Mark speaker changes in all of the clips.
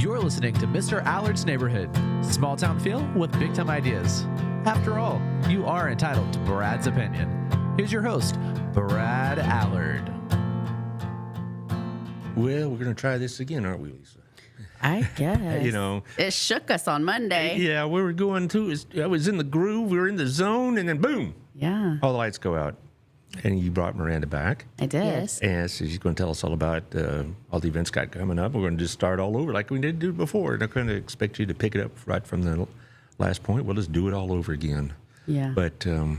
Speaker 1: You're listening to Mr. Allard's Neighborhood. Small town feel with big time ideas. After all, you are entitled to Brad's opinion. Here's your host, Brad Allard.
Speaker 2: Well, we're going to try this again, aren't we, Lisa?
Speaker 3: I guess.
Speaker 2: You know.
Speaker 3: It shook us on Monday.
Speaker 2: Yeah, we were going to, I was in the groove, we were in the zone, and then boom.
Speaker 3: Yeah.
Speaker 2: All the lights go out. And you brought Miranda back.
Speaker 3: I did.
Speaker 4: Yes.
Speaker 2: And so she's going to tell us all about all the events got coming up. We're going to just start all over like we did do before. They're going to expect you to pick it up right from the last point. We'll just do it all over again.
Speaker 3: Yeah.
Speaker 2: But, you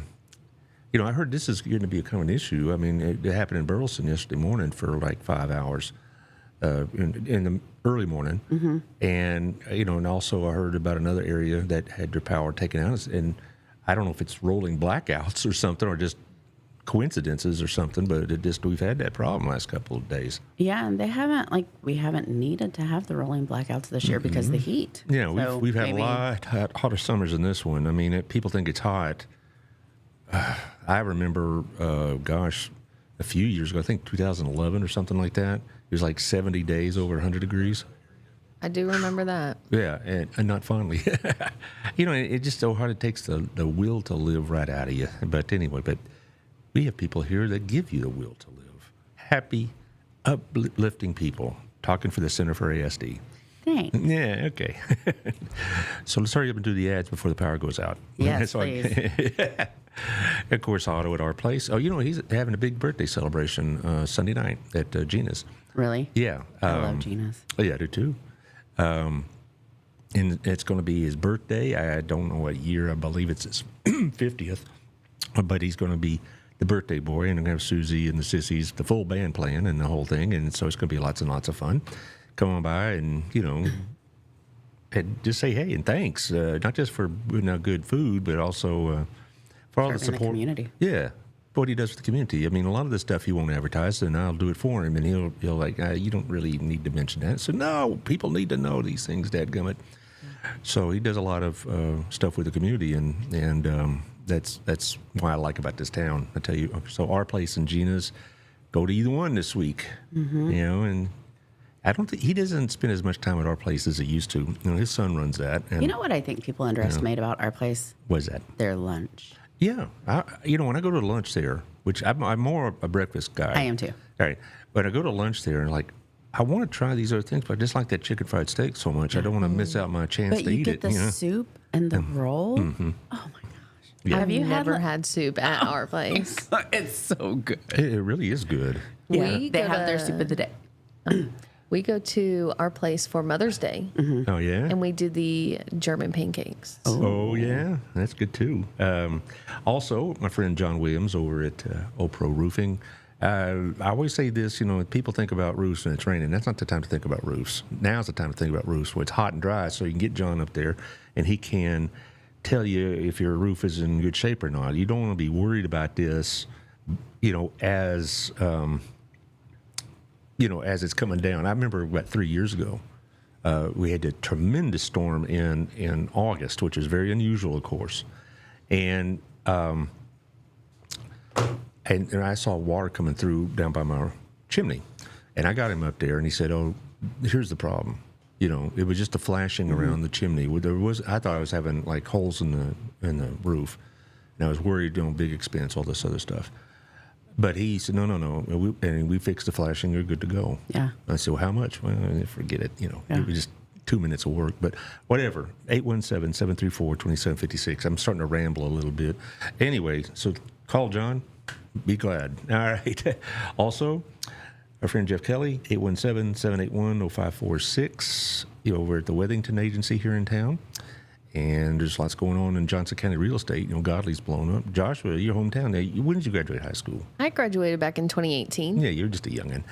Speaker 2: know, I heard this is going to be a common issue. I mean, it happened in Burleson yesterday morning for like 5 hours in the early morning. Mm-hmm. And, you know, and also I heard about another area that had their power taken out. And I don't know if it's rolling blackouts or something or just coincidences or something, but we've had that problem last couple of days.
Speaker 3: Yeah, and we haven't needed to have the rolling blackouts this year because of the heat.
Speaker 2: Yeah,
Speaker 3: So
Speaker 2: we've had
Speaker 3: maybe-
Speaker 2: a lot hotter summers than this one. I mean, people think it's hot. I remember, a few years ago, I think 2011 or something like that. It was like 70 days over 100 degrees.
Speaker 4: I do remember that.
Speaker 2: Yeah, and not fondly. You know, it's just so hard. It takes the will to live right out of you. But anyway, we have people here that give you the will to live. Happy, uplifting people. Talking for the Center for ASD.
Speaker 3: Thanks.
Speaker 2: Yeah, okay. So let's hurry up and do the ads before the power goes out.
Speaker 3: Yes,
Speaker 2: So
Speaker 3: please.
Speaker 2: of course, Otto at our place. Oh, you know, he's having a big birthday celebration Sunday night at Gina's.
Speaker 3: Really?
Speaker 2: Yeah.
Speaker 3: I love Gina's.
Speaker 2: Oh, yeah, I do too. And it's going to be his birthday. I don't know what year. I believe it's his 50th. But he's going to be the birthday boy, and I'm going to have Susie and the sissies, the full band playing and the whole thing. And so it's going to be lots and lots of fun. Come on by and, you know, and just say hey and thanks. Not just for good food, but also for all the
Speaker 3: Serving the
Speaker 2: support.
Speaker 3: community.
Speaker 2: Yeah. What he does for the community. I mean, a lot of the stuff he won't advertise, and I'll do it for him. And he'll like, you don't really need to mention that. So, no, people need to know these things, dadgummit. So he does a lot of stuff with the community, and that's why I like about this town. I tell you, so our place and Gina's, go to either one this week. Mm-hmm. You know, and I don't think he doesn't spend as much time at our place as he used to. You know, his son runs that. And,
Speaker 3: You know what I think people underestimate about our place?
Speaker 2: what is that?
Speaker 3: Their lunch.
Speaker 2: Yeah, when I go to lunch there, which I'm more a breakfast guy.
Speaker 3: I am too.
Speaker 2: All right, but I go to lunch there and like I want to try these other things, but I just like that chicken fried steak so much. I don't want to miss out my chance
Speaker 3: But
Speaker 2: to
Speaker 3: you
Speaker 2: eat
Speaker 3: get
Speaker 2: it.
Speaker 3: the
Speaker 2: You know?
Speaker 3: soup and the roll.
Speaker 2: Mm-hmm.
Speaker 3: Oh my gosh!
Speaker 2: Yeah.
Speaker 3: Have you
Speaker 4: never
Speaker 3: had?
Speaker 4: had soup at our place.
Speaker 3: It's so good.
Speaker 2: It really is good.
Speaker 3: Yeah,
Speaker 4: We
Speaker 3: they
Speaker 4: go
Speaker 3: have their
Speaker 4: to-
Speaker 3: soup of the day.
Speaker 4: We go to our place for Mother's Day,
Speaker 2: Oh yeah.
Speaker 4: and we do the German pancakes.
Speaker 2: Oh yeah, that's good too. Also, my friend John Williams over at Opro Roofing. I always say this, you know, people think about roofs and it's raining. That's not the time to think about roofs. Now's the time to think about roofs where it's hot and dry. So you can get John up there, and he can tell you if your roof is in good shape or not. You don't want to be worried about this, you know, as it's coming down. I remember about 3 years ago, we had a tremendous storm in August, which is very unusual, of course. And I saw water coming through down by my chimney. And I got him up there, and he said, oh, here's the problem. You know, it was just a flashing around the chimney. I thought I was having, like, holes in the roof. And I was worried, big expense, all this other stuff. But he said, no. And we fixed the flashing. You're good to go.
Speaker 3: Yeah.
Speaker 2: I said, well, how much? Well, forget it. You know,
Speaker 3: Yeah.
Speaker 2: it was just 2 minutes of work. But whatever. 817-734-2756. I'm starting to ramble a little bit. Anyway, so call John. Be glad. All right. Also, our friend Jeff Kelly, 817-781-0546. Over at the Wethington Agency here in town. And there's lots going on in Johnson County real estate. Godly's blown up. Joshua, your hometown. Now, when did you graduate high school?
Speaker 4: I graduated back in 2018.
Speaker 2: Yeah, you're just a youngin'.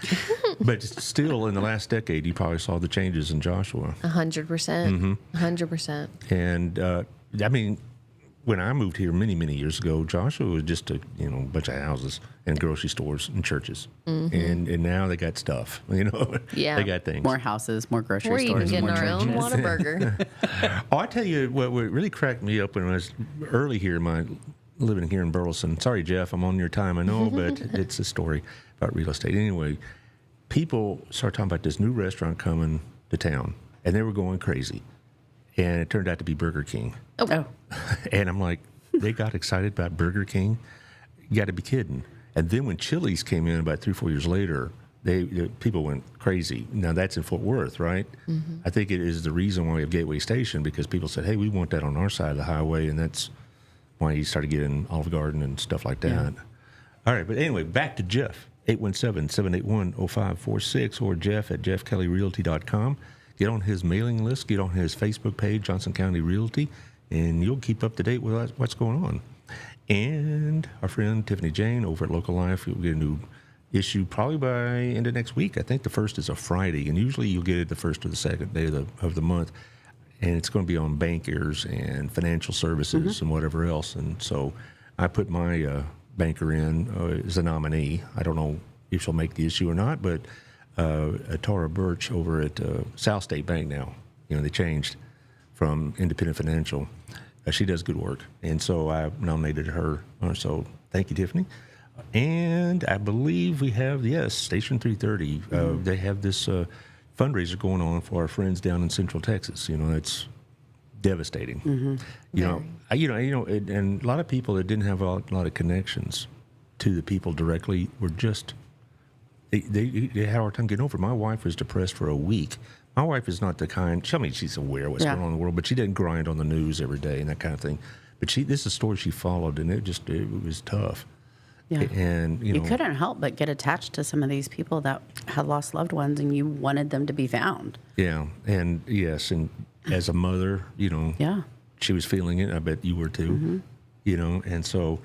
Speaker 2: But still, in the last decade, you probably saw the changes in Joshua.
Speaker 4: 100%. 100%.
Speaker 2: And, I mean, when I moved here many, many years ago, Joshua was just a bunch of houses and grocery stores and churches. And now they got stuff,
Speaker 4: Yeah.
Speaker 2: They got things.
Speaker 3: More houses, more grocery
Speaker 4: We're even
Speaker 3: stores,
Speaker 4: getting
Speaker 3: more
Speaker 4: our own
Speaker 3: churches.
Speaker 4: Whataburger.
Speaker 2: Oh, I tell you what really cracked me up when I was early here, living here in Burleson. Sorry, Jeff, I'm on your time, I know, but it's a story about real estate. Anyway, people start talking about this new restaurant coming to town. and they were going crazy. And it turned out to be Burger King.
Speaker 3: Oh.
Speaker 2: And I'm like, they got excited about Burger King? You got to be kidding. And then when Chili's came in about 3-4 years later, people went crazy. Now, that's in Fort Worth, right? Mm-hmm. I think it is the reason why we have Gateway Station, because people said, hey, we want that on our side of the highway, and that's why you started getting Olive Garden and stuff like that. Yeah. All right, but anyway, back to Jeff, 817-781-0546, or Jeff at jeffkellyrealty.com. Get on his mailing list, get on his Facebook page, Johnson County Realty, and you'll keep up to date with what's going on. And our friend Tiffany Jane over at Local Life, you'll get a new issue probably by end of next week. I think the first is a Friday, and usually you'll get it the first or the second day of the month. And it's going to be on bankers and financial services and whatever else. And so I put my banker in as a nominee. I don't know if she'll make the issue or not, but Tara Birch over at South State Bank now, they changed from Independent Financial. She does good work, and so I nominated her. So thank you, Tiffany. And I believe we have, Station 330. They have this fundraiser going on for our friends down in Central Texas. It's devastating. And a lot of people that didn't have a lot of connections to the people directly were just they had a hard time getting over it. My wife was depressed for a week. My wife is not the kind. She's aware of what's going on in the world, but she didn't grind on the news every day and that kind of thing. But this is a story she followed, and it was tough.
Speaker 3: Yeah.
Speaker 2: And
Speaker 3: you couldn't help but get attached to some of these people that had lost loved ones, and you wanted them to be found.
Speaker 2: Yeah, and yes, and as a mother, she was feeling it. I bet you were too. And so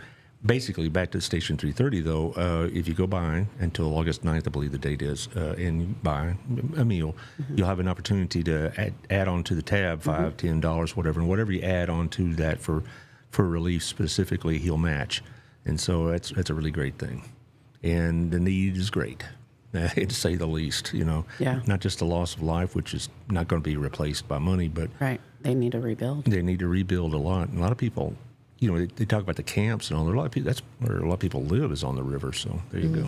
Speaker 2: basically back to Station 330, though, if you go by until August 9th, I believe the date is, and you buy a meal, you'll have an opportunity to add on to the tab $5, $10, whatever, and whatever you add on to that for relief specifically, he'll match. And so that's a really great thing. And the need is great, to say the least, Not just the loss of life, which is not going to be replaced by money, but...
Speaker 3: Right. They need to rebuild.
Speaker 2: They need to rebuild a lot. And a lot of people, they talk about the camps and all. There are a lot of people, that's where a lot of people live, is on the river. So there you go.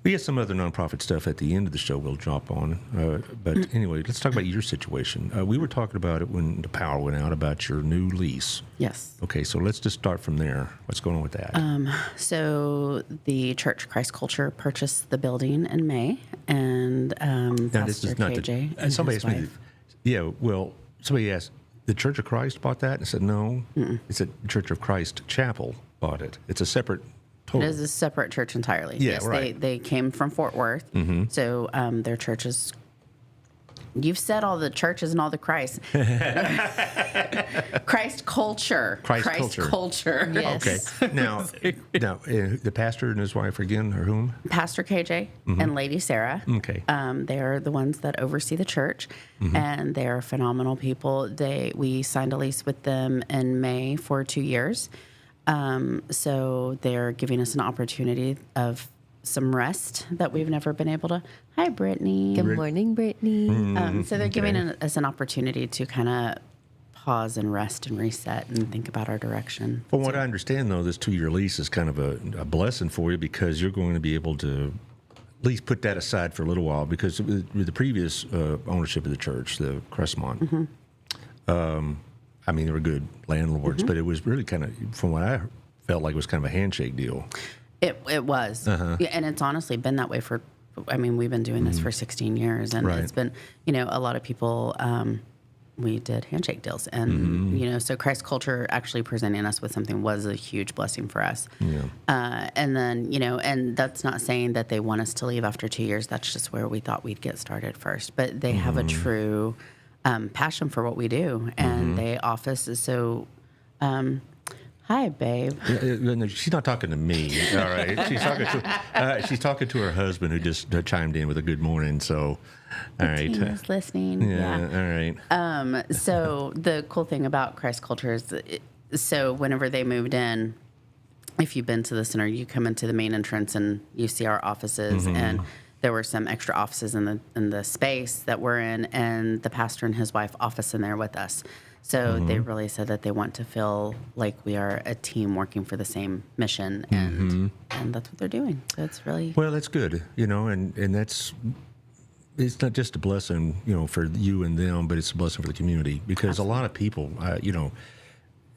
Speaker 2: We have some other nonprofit stuff at the end of the show we'll drop on. But anyway, let's talk about your situation. We were talking about it when the power went out, about your new lease.
Speaker 3: Yes.
Speaker 2: Okay, so let's just start from there. What's going on with that?
Speaker 3: So the Church Christ Culture purchased the building in May, and Pastor KJ
Speaker 2: somebody asked me, somebody asked, the Church of Christ bought that? And I said, no. It's a Church of Christ Chapel bought it. It's a separate...
Speaker 3: It is a separate church entirely.
Speaker 2: Yeah,
Speaker 3: yes,
Speaker 2: right.
Speaker 3: They came from Fort Worth. So their church is... You've said all the churches and all the Christ. Christ culture.
Speaker 2: Christ culture.
Speaker 4: Yes.
Speaker 2: Okay. Now, the pastor and his wife again are whom?
Speaker 3: Pastor KJ and Lady Sarah.
Speaker 2: Okay.
Speaker 3: They are the ones that oversee the church, and they are phenomenal people. We signed a lease with them in May for 2 years. So they're giving us an opportunity of some rest that we've never been able to. Hi, Brittany.
Speaker 4: Good morning, Brittany.
Speaker 3: So they're giving us an opportunity to kind of pause and rest and reset and think about our direction.
Speaker 2: From what I understand, though, this 2-year lease is kind of a blessing for you, because you're going to be able to at least put that aside for a little while, because with the previous ownership of the church, the Crestmont, they were good landlords, but it was really kind of, from what I felt like, it was kind of a handshake deal.
Speaker 3: It was. Yeah, and it's honestly been that way we've been doing this for 16 years, and it's been, a lot of people, we did handshake deals. And, so Christ Culture actually presenting us with something was a huge blessing for us. Yeah. And then, and that's not saying that they want us to leave after 2 years. That's just where we thought we'd get started first. But they have a true passion for what we do. And they office is so... Hi, babe.
Speaker 2: No, she's not talking to me. All right, she's talking to her husband, who just chimed in with a good morning. So, all right,
Speaker 3: Tina's listening.
Speaker 2: Yeah. All
Speaker 3: right. So the cool thing about Christ Culture is, so whenever they moved in, if you've been to the center, you come into the main entrance and you see our offices, and there were some extra offices in the space that we're in, and the pastor and his wife office in there with us. So they really said that they want to feel like we are a team working for the same mission, and that's what they're doing. So it's really...
Speaker 2: Well, that's good, and that's... it's not just a blessing, for you and them, but it's a blessing for the community because a lot of people,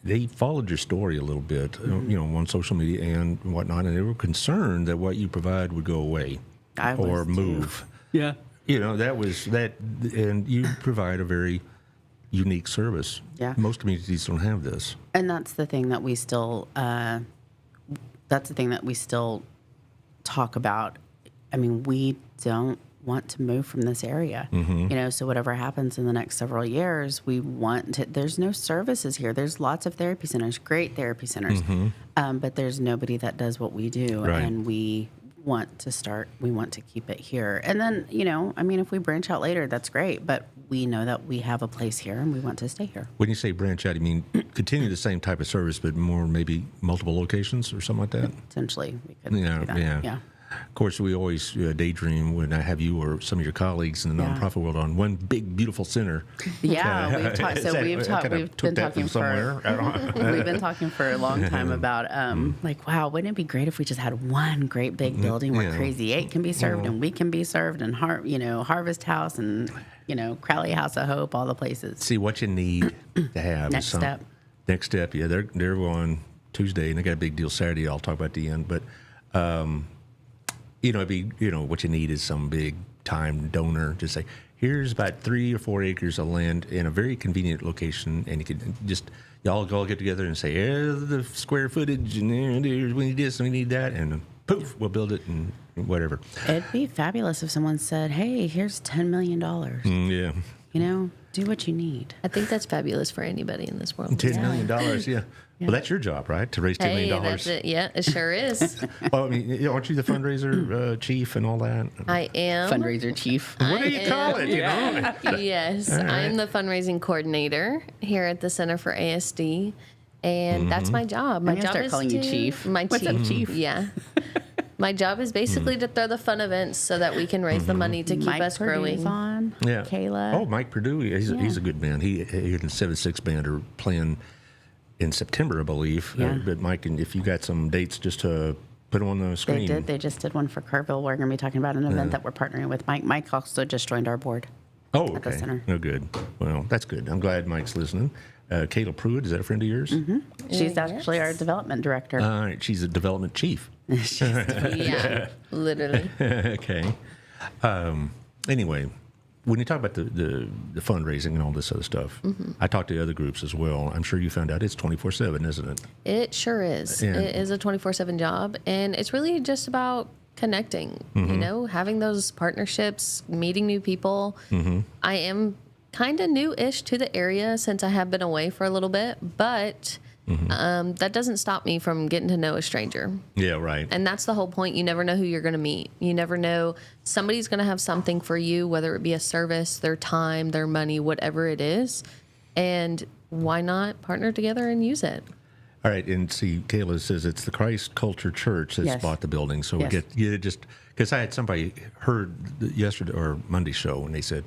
Speaker 2: they followed your story a little bit, on social media and whatnot, and they were concerned that what you provide would go away or move.
Speaker 1: Yeah.
Speaker 2: That was that, and you provide a very unique service.
Speaker 3: Yeah.
Speaker 2: Most communities don't have this.
Speaker 3: And that's the thing that we still, talk about. I mean, we don't want to move from this area, so whatever happens in the next several years, we want to, there's no services here. There's lots of therapy centers, great therapy centers, but there's nobody that does what we do.
Speaker 2: Right.
Speaker 3: And we want to keep it here. And then, if we branch out later, that's great, but we know that we have a place here and we want to stay here.
Speaker 2: When you say branch out, you mean continue the same type of service, but more maybe multiple locations or something like that?
Speaker 3: Potentially, we could do that.
Speaker 2: Yeah. Of course, we always daydream when I have you or some of your collees in the nonprofit world on one big, beautiful center.
Speaker 3: Yeah, we've been talking for a long time about wow, wouldn't it be great if we just had one great big building where Crazy 8 can be served and we can be served and Harvest House and Crowley House of Hope, all the places.
Speaker 2: See what you need to have.
Speaker 3: Next step.
Speaker 2: Next step. Yeah, they're on Tuesday and they got a big deal Saturday. I'll talk about at the end, but. It'd be, what you need is some big time donor. Just say, here's about 3 or 4 acres of land in a very convenient location, and you can just y'all all get together and say, here's the square footage, and we need this, and we need that, and poof, we'll build it and whatever.
Speaker 3: It'd be fabulous if someone said, hey, here's $10 million.
Speaker 2: Yeah.
Speaker 3: Do what you need.
Speaker 4: I think that's fabulous for anybody in this world.
Speaker 2: $10 million, yeah. Well, that's your job, right? To raise $10 million.
Speaker 4: That's it. Yeah, it sure is.
Speaker 2: Well, aren't you the fundraiser chief and all that?
Speaker 4: I am.
Speaker 3: Fundraiser chief.
Speaker 2: What do you call it?
Speaker 4: Yes, right. I'm the fundraising coordinator here at the Center for ASD, and that's my job. My job
Speaker 3: start
Speaker 4: is
Speaker 3: calling you chief.
Speaker 4: What's
Speaker 3: up, chief?
Speaker 4: Yeah. My job is basically to throw the fun events so that we can raise the money to keep us growing.
Speaker 3: On.
Speaker 2: Yeah.
Speaker 3: Kayla.
Speaker 2: Oh, Mike Perdue. He's a good man. He and the 7-6 band are playing in September, I believe.
Speaker 3: Yeah.
Speaker 2: But Mike, and if you got some dates, just to put them on the screen.
Speaker 3: They did. They just did one for Kerrville. We're going to be talking about an event that we're partnering with Mike. Mike also just joined our board.
Speaker 2: Oh, okay.
Speaker 3: At the center.
Speaker 2: No good. Well, that's good. I'm glad Mike's listening. Kayla Pruitt, is that a friend of yours?
Speaker 3: Mm-hmm. She's actually our development director.
Speaker 2: All right. She's a development chief.
Speaker 4: Yeah, literally.
Speaker 2: Okay. Anyway, when you talk about the fundraising and all this other stuff, I talked to other groups as well. I'm sure you found out it's 24/7, isn't it?
Speaker 4: It sure is.
Speaker 2: And
Speaker 4: it is a 24/7 job, and it's really just about connecting, having those partnerships, meeting new people. I am kind of new-ish to the area since I have been away for a little bit, but that doesn't stop me from getting to know a stranger.
Speaker 2: Yeah, right.
Speaker 4: And that's the whole point. You never know who you're going to meet. You never know. Somebody's going to have something for you, whether it be a service, their time, their money, whatever it is. And why not partner together and use it?
Speaker 2: All right, and see, Kayla says it's the Christ Culture Church that's bought the building. So we get just because I had somebody heard yesterday or Monday show, and they said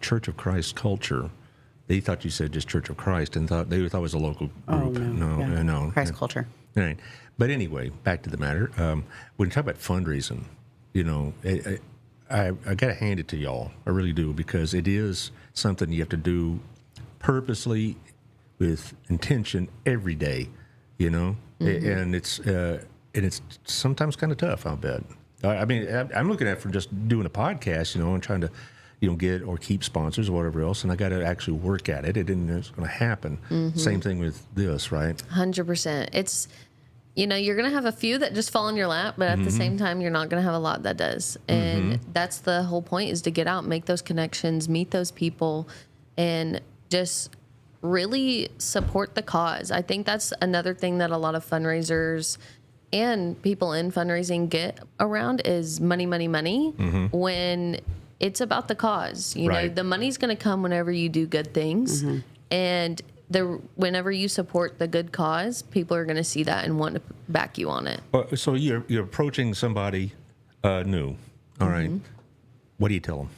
Speaker 2: Church of Christ Culture. They thought you said just Church of Christ, and thought it was a local group.
Speaker 3: Oh, no.
Speaker 2: No.
Speaker 3: Christ Culture.
Speaker 2: Right, but anyway, back to the matter. When you talk about fundraising, I got to hand it to y'all. I really do, because it is something you have to do purposely, with intention every day, and it's sometimes kind of tough, I'll bet. I mean, I'm looking at it from just doing a podcast, and trying to, get or keep sponsors or whatever else, and I got to actually work at it. It isn't it's going to happen. Same thing with this, right?
Speaker 4: 100%. It's, you're going to have a few that just fall in your lap, but at the same time, you're not going to have a lot that does. And that's the whole point, is to get out, make those connections, meet those people, and just really support the cause. I think that's another thing that a lot of fundraisers and people in fundraising get around is money, when it's about the cause. The money's going to come whenever you do good things. And whenever you support the good cause, people are going to see that and want to back you on it.
Speaker 2: So you're approaching somebody new. All right. What do you tell them?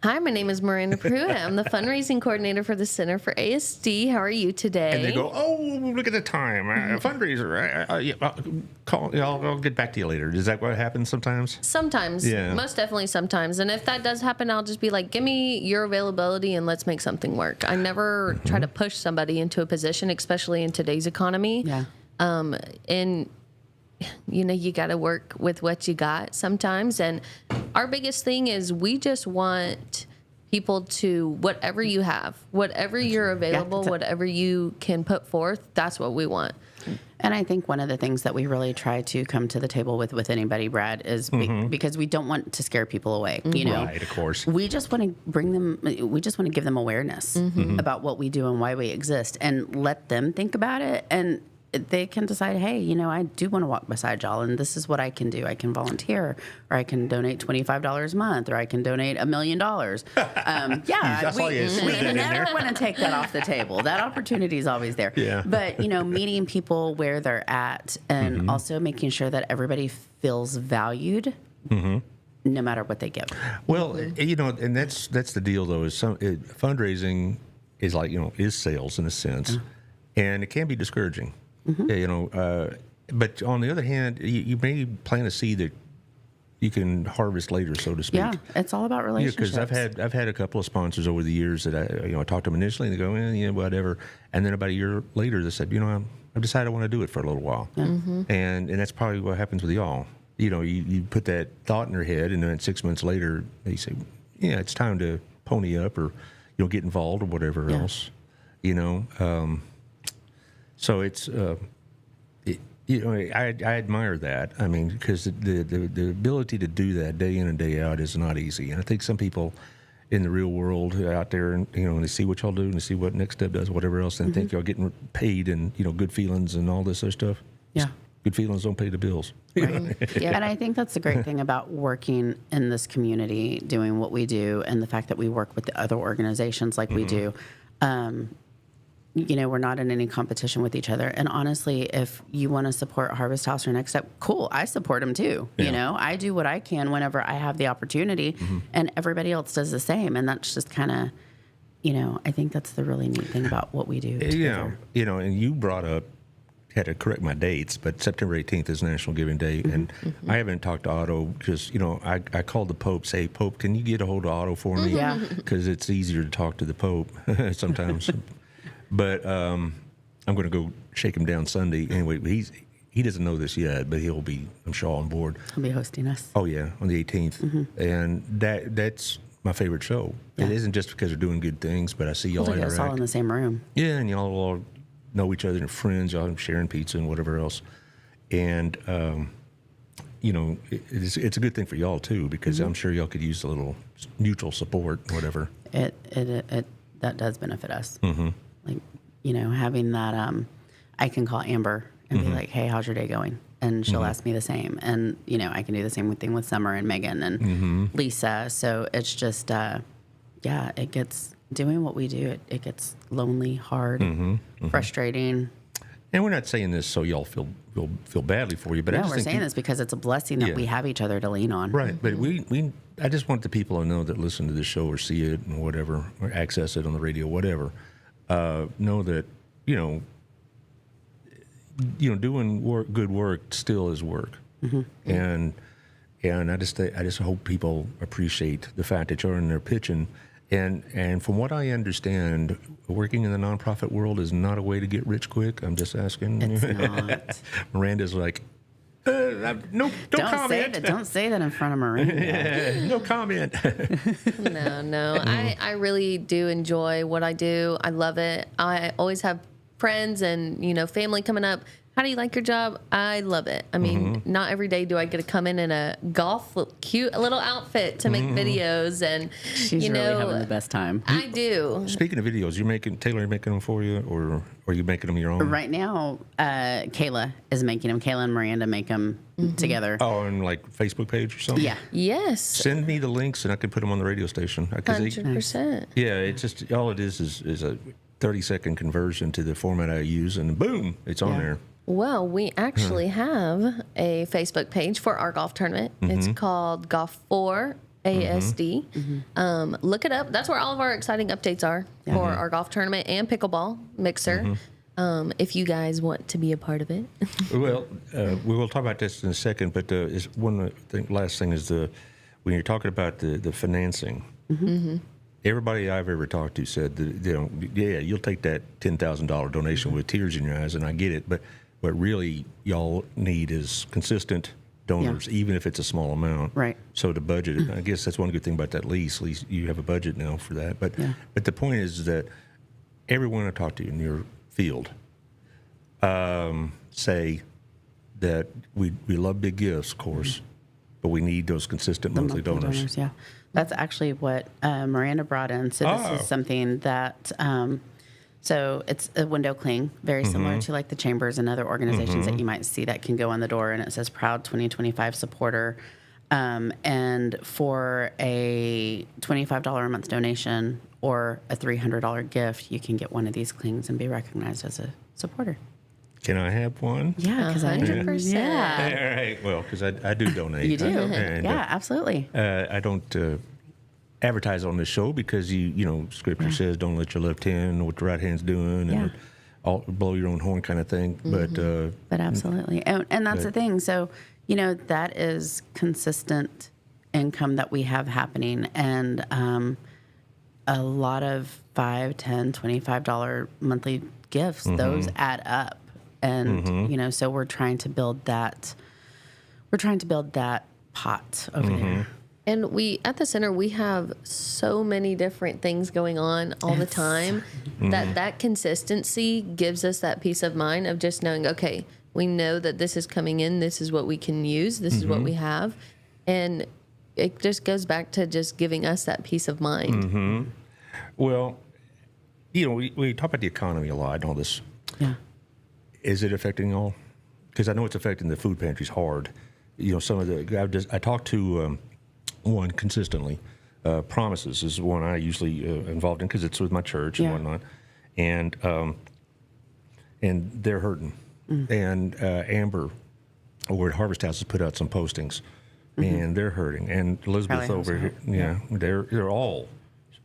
Speaker 4: Hi, my name is Miranda Pruitt. I'm the fundraising coordinator for the Center for ASD. How are you today?
Speaker 2: And they go, oh, look at the time. A fundraiser. Yeah, I'll get back to you later. Is that what happens sometimes?
Speaker 4: Sometimes.
Speaker 2: Yeah.
Speaker 4: Most definitely sometimes. And if that does happen, I'll just be like, give me your availability and let's make something work. I never try to push somebody into a position, especially in today's economy.
Speaker 3: Yeah.
Speaker 4: And you got to work with what you got sometimes. And our biggest thing is we just want people to, whatever you have, whatever you're available, whatever you can put forth, that's what we want.
Speaker 3: And I think one of the things that we really try to come to the table with anybody, Brad, is because we don't want to scare people away. You know,
Speaker 2: Right, of course.
Speaker 3: we just want to bring them. We just want to give them awareness about what we do and why we exist, and let them think about it, and they can decide, hey, I do want to walk beside y'all, and this is what I can do. I can volunteer, or I can donate $25 a month, or I can donate $1 million.
Speaker 2: That's all you squeeze
Speaker 3: we
Speaker 2: in there.
Speaker 3: never want to take that off the table. That opportunity is always there.
Speaker 2: Yeah.
Speaker 3: But meeting people where they're at, and also making sure that everybody feels valued, no matter what they give.
Speaker 2: Well, and that's the deal, though, is fundraising is like, is sales in a sense, and it can be discouraging. But on the other hand, you may plant a seed that you can harvest later, so to speak.
Speaker 3: Yeah, it's all about relationships.
Speaker 2: Because I've had a couple of sponsors over the years that I talked to them initially, and they go, whatever, and then about a year later they said, I've decided I want to do it for a little while, and that's probably what happens with y'all. You put that thought in your head, and then 6 months later they say, it's time to pony up, or get involved, or whatever else. So it's, I admire that. I mean, because the ability to do that day in and day out is not easy. And I think some people in the real world out there, and they see what y'all do and they see what Next Step does, whatever else, and think y'all getting paid and good feelings and all this other stuff.
Speaker 3: Yeah.
Speaker 2: Good feelings don't pay the bills.
Speaker 3: Right. Yeah. And I think that's the great thing about working in this community, doing what we do, and the fact that we work with the other organizations like we do. We're not in any competition with each other. And honestly, if you want to support Harvest House or Next Step, cool, I support them too.
Speaker 2: Yeah.
Speaker 3: I do what I can whenever I have the opportunity, and everybody else does the same. And that's just kind of, I think that's the really neat thing about what we do together.
Speaker 2: And you brought up, had to correct my dates, but September 18th is National Giving Day, and I haven't talked to Otto because, I called the Pope, say, Pope, can you get a hold of Otto for me?
Speaker 3: Yeah.
Speaker 2: Because it's easier to talk to the Pope sometimes. But I'm going to go shake him down Sunday. Anyway, he doesn't know this yet, but he'll be, I'm sure, on board.
Speaker 3: He'll be hosting us.
Speaker 2: Oh, yeah, on the 18th. And that's my favorite show.
Speaker 3: Yeah.
Speaker 2: It isn't just because they're doing good things, but I see y'all
Speaker 3: We'll get us
Speaker 2: interact.
Speaker 3: all in the same room.
Speaker 2: Yeah, and y'all all know each other and friends. Y'all sharing pizza and whatever else. And, it's a good thing for y'all, too, because I'm sure y'all could use a little mutual support, whatever.
Speaker 3: That does benefit us. Like, having that, I can call Amber and be like, hey, how's your day going? And she'll ask me the same. And, I can do the same thing with Summer and Megan and Lisa. So it's just, it gets, doing what we do, it gets lonely, hard, frustrating.
Speaker 2: And we're not saying this so y'all feel badly for you, but I
Speaker 3: No,
Speaker 2: just
Speaker 3: we're
Speaker 2: think
Speaker 3: saying this because it's a blessing that we have each other to lean on.
Speaker 2: Right, but I just want the people to know that listen to this show or see it and whatever, or access it on the radio, whatever, know that, doing good work still is work. And I just hope people appreciate the fact that you're in there pitching. And from what I understand, working in the nonprofit world is not a way to get rich quick. I'm just asking.
Speaker 3: It's not.
Speaker 2: Miranda's like, no, don't comment.
Speaker 3: Don't say that in front of Miranda.
Speaker 2: Yeah, no comment.
Speaker 4: No. I really do enjoy what I do. I love it. I always have friends and, family coming up. How do you like your job? I love it. I mean, not every day do I get to come in a cute little outfit to make videos, and
Speaker 3: She's really having the best time.
Speaker 4: I do.
Speaker 2: Speaking of videos, Taylor making them for you, or are you making them your own?
Speaker 3: Right now, Kayla is making them. Kayla and Miranda make them together.
Speaker 2: Oh, on like Facebook page or something?
Speaker 3: Yeah.
Speaker 4: Yes.
Speaker 2: Send me the links and I can put them on the radio station.
Speaker 4: 100%.
Speaker 2: Yeah, it's just, all it is a 30-second conversion to the format I use, and boom, it's on there.
Speaker 4: Well, we actually have a Facebook page for our golf tournament. It's called Golf 4 ASD. Look it up. That's where all of our exciting updates are for our golf tournament and pickleball mixer. If you guys want to be a part of it.
Speaker 2: Well, we will talk about this in a second, but is one last thing is when you're talking about the financing. Everybody I've ever talked to said that, you'll take that $10,000 donation with tears in your eyes, and I get it, but what really y'all need is consistent donors, even if it's a small amount.
Speaker 3: Right.
Speaker 2: So to budget it, I guess that's one good thing about that lease. At least you have a budget now for that. But the point is that everyone I talk to in your field say that we love big gifts, of course, but we need those consistent monthly donors.
Speaker 3: Yeah. That's actually what Miranda brought in. So this is something that, so it's a window cling, very similar to like the chambers and other organizations that you might see that can go on the door, and it says proud 2025 supporter. And for a $25 a month donation or a $300 gift, you can get one of these clings and be recognized as a supporter.
Speaker 2: Can I have one?
Speaker 3: Yeah, because
Speaker 4: 100%.
Speaker 3: Yeah.
Speaker 2: All right. Well, because I do donate.
Speaker 3: You do.
Speaker 2: And,
Speaker 3: yeah, absolutely.
Speaker 2: I don't advertise on this show because Scripture says don't let your left hand know what the right hand's doing and blow your own horn kind of thing.
Speaker 3: But absolutely, and that's the thing. So that is consistent income that we have happening, and a lot of $5, $10, $25 monthly gifts. Those add up, and so we're trying to build that. We're trying to build that pot over there.
Speaker 4: And we, at the center, we have so many different things going on all the time that consistency gives us that peace of mind of just knowing, okay, we know that this is coming in, this is what we can use, this is what we have. And it just goes back to just giving us that peace of mind.
Speaker 2: Well, we talk about the economy a lot and all this.
Speaker 3: Yeah.
Speaker 2: Is it affecting all? Because I know it's affecting the food pantries hard. Some of I talked to one consistently. Promises is one I usually involved in because it's with my church and whatnot, and they're hurting. And Amber over at Harvest House has put out some postings, and they're hurting. And Elizabeth over here, they're all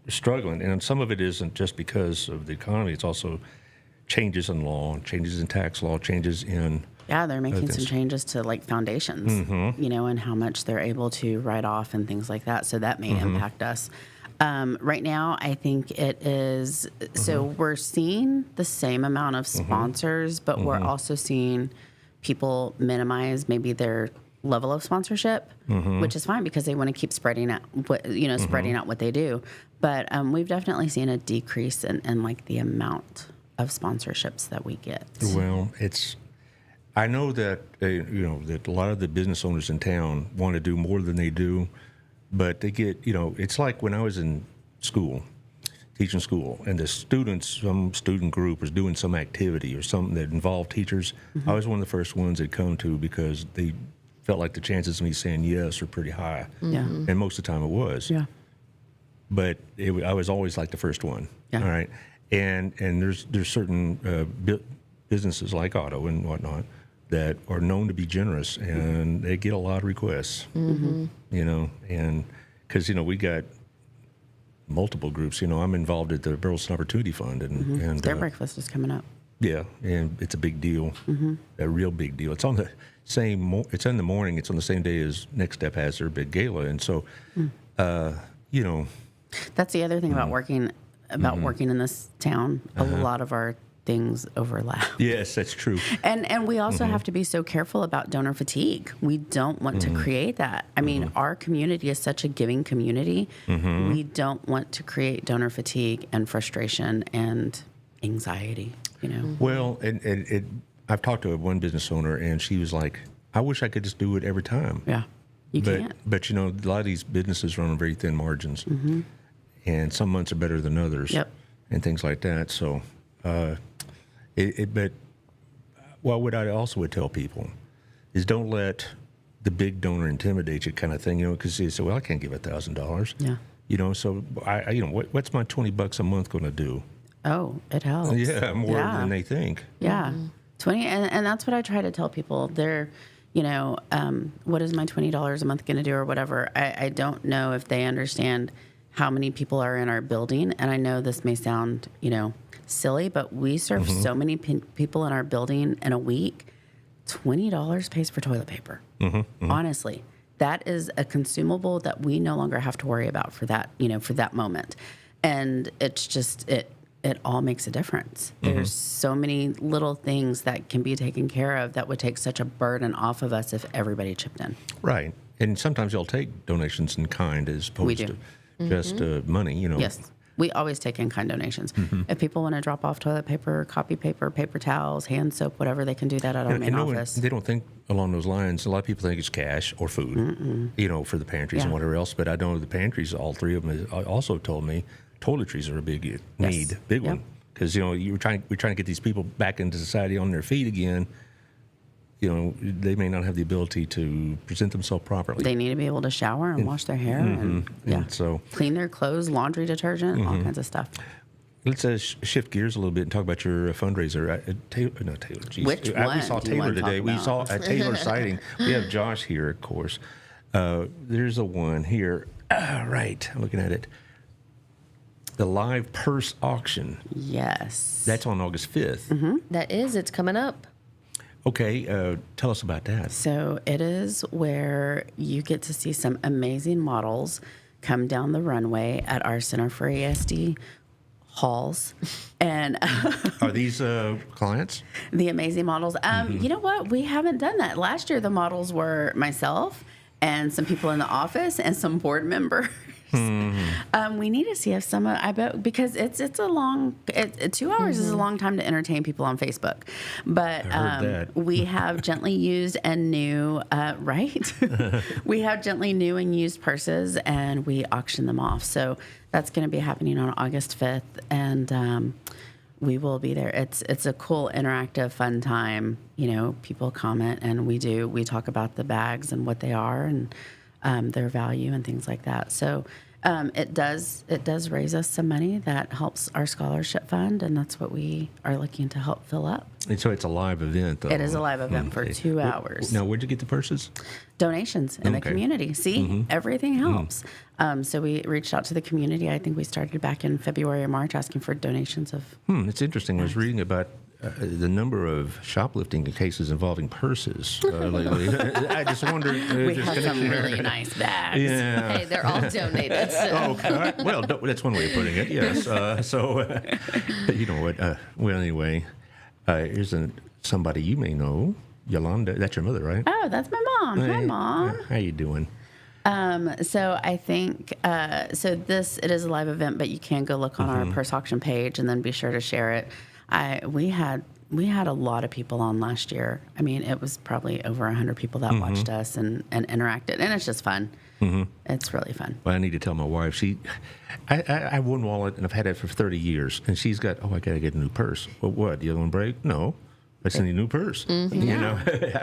Speaker 2: struggling. And some of it isn't just because of the economy; it's also changes in law, changes in tax law, changes in
Speaker 3: they're making some changes to like foundations, and how much they're able to write off and things like that. So that may impact us. Right now, I think it is. So we're seeing the same amount of sponsors, but we're also seeing people minimize maybe their level of sponsorship, which is fine because they want to keep spreading out what they do. But we've definitely seen a decrease in like the amount of sponsorships that we get.
Speaker 2: Well, I know that that a lot of the business owners in town want to do more than they do, but they get it's like when I was in school, teaching school, and some student group was doing some activity or something that involved teachers. I was one of the first ones that come to because they felt like the chances of me saying yes are pretty high, and most of the time it was. Yeah, but I was always like the first one. Yeah. All right, and there's certain businesses like Auto and whatnot that are known to be generous, and they get a lot of requests. And because we got multiple groups. I'm involved at the Burleson Opportunity Fund, and
Speaker 3: their breakfast is coming up.
Speaker 2: Yeah, and it's a big deal, a real big deal. It's on the same. It's in the morning. It's on the same day as Next Step has their big gala, and so
Speaker 3: that's the other thing about working in this town. A lot of our things overlap.
Speaker 2: Yes, that's true.
Speaker 3: And we also have to be so careful about donor fatigue. We don't want to create that. I mean, our community is such a giving community. We don't want to create donor fatigue and frustration and anxiety,
Speaker 2: Well, and I've talked to one business owner, and she was like, I wish I could just do it every time.
Speaker 3: Yeah, you can't.
Speaker 2: But, a lot of these businesses run on very thin margins, and some months are better than others, and things like that. So, what I also would tell people is don't let the big donor intimidate you, kind of thing, because you say, well, I can't give $1,000. Yeah. So what's my $20 a month going to do?
Speaker 3: Oh, it helps.
Speaker 2: Yeah, more than they think.
Speaker 3: Yeah. 20, and that's what I try to tell people. They're, what is my $20 a month going to do or whatever? I don't know if they understand how many people are in our building. And I know this may sound, silly, but we serve so many people in our building in a week. $20 pays for toilet paper. Honestly, that is a consumable that we no longer have to worry about for that, for that moment. And it's just, it all makes a difference. There's so many little things that can be taken care of that would take such a burden off of us if everybody chipped in.
Speaker 2: Right. And sometimes you'll take donations in kind as opposed to just money,
Speaker 3: Yes. We always take in-kind donations. If people want to drop off toilet paper, copy paper, paper towels, hand soap, whatever, they can do that at our main office.
Speaker 2: They don't think along those lines. A lot of people think it's cash or food, for the pantries and whatever else. But I know the pantries, all three of them also told me toiletries are a big need, big one. Because, we're trying to get these people back into society on their feet again. They may not have the ability to present themselves properly.
Speaker 3: They need to be able to shower and wash their hair and
Speaker 2: so
Speaker 3: clean their clothes, laundry detergent, all kinds of stuff.
Speaker 2: Let's shift gears a little bit and talk about your fundraiser. Taylor. Geez.
Speaker 3: Which one?
Speaker 2: We saw
Speaker 3: do you
Speaker 2: Taylor
Speaker 3: want to talk
Speaker 2: today. We
Speaker 3: about?
Speaker 2: saw a Taylor sighting. We have Josh here, of course. There's a one here. Right, I'm looking at it. The live purse auction.
Speaker 3: Yes.
Speaker 2: That's on August 5th.
Speaker 4: That is, it's coming up.
Speaker 2: Okay, tell us about that.
Speaker 3: So it is where you get to see some amazing models come down the runway at our Center for ASD halls. And
Speaker 2: Are these clients?
Speaker 3: the amazing models. You know what? We haven't done that. Last year, the models were myself and some people in the office and some board members. We need to see if some, I bet, because it's a long, 2 hours is a long time to entertain people on Facebook. But we have gently used and new, right? We have gently new and used purses and we auction them off. So that's going to be happening on August 5th. And we will be there. It's a cool, interactive, fun time. People comment and we talk about the bags and what they are and their value and things like that. So it does raise us some money that helps our scholarship fund, and that's what we are looking to help fill up.
Speaker 2: And so it's a live event, though.
Speaker 3: It is a live event for 2 hours.
Speaker 2: Now, where'd you get the purses?
Speaker 3: Donations in the community. See, everything helps. So we reached out to the community. I think we started back in February or March asking for donations of.
Speaker 2: It's interesting. I was reading about the number of shoplifting cases involving purses lately. I just wonder.
Speaker 3: We have some really nice bags.
Speaker 2: Yeah.
Speaker 4: Hey, they're all donated. So.
Speaker 2: Okay. Well, that's one way of putting it. Yes. You know what? Well, anyway, here's somebody you may know, Yolanda. That's your mother, right?
Speaker 3: Oh, that's my mom. Hi, Mom.
Speaker 2: How you doing?
Speaker 3: So I think it is a live event, but you can go look on our purse auction page and then be sure to share it. We had a lot of people on last year. I mean, it was probably over 100 people that watched us and interacted, and it's just fun. It's really fun.
Speaker 2: Well, I need to tell my wife. I have one wallet, and I've had it for 30 years, and she's got, I got to get a new purse. Well, what, the other one break? No. Let's need a new purse. I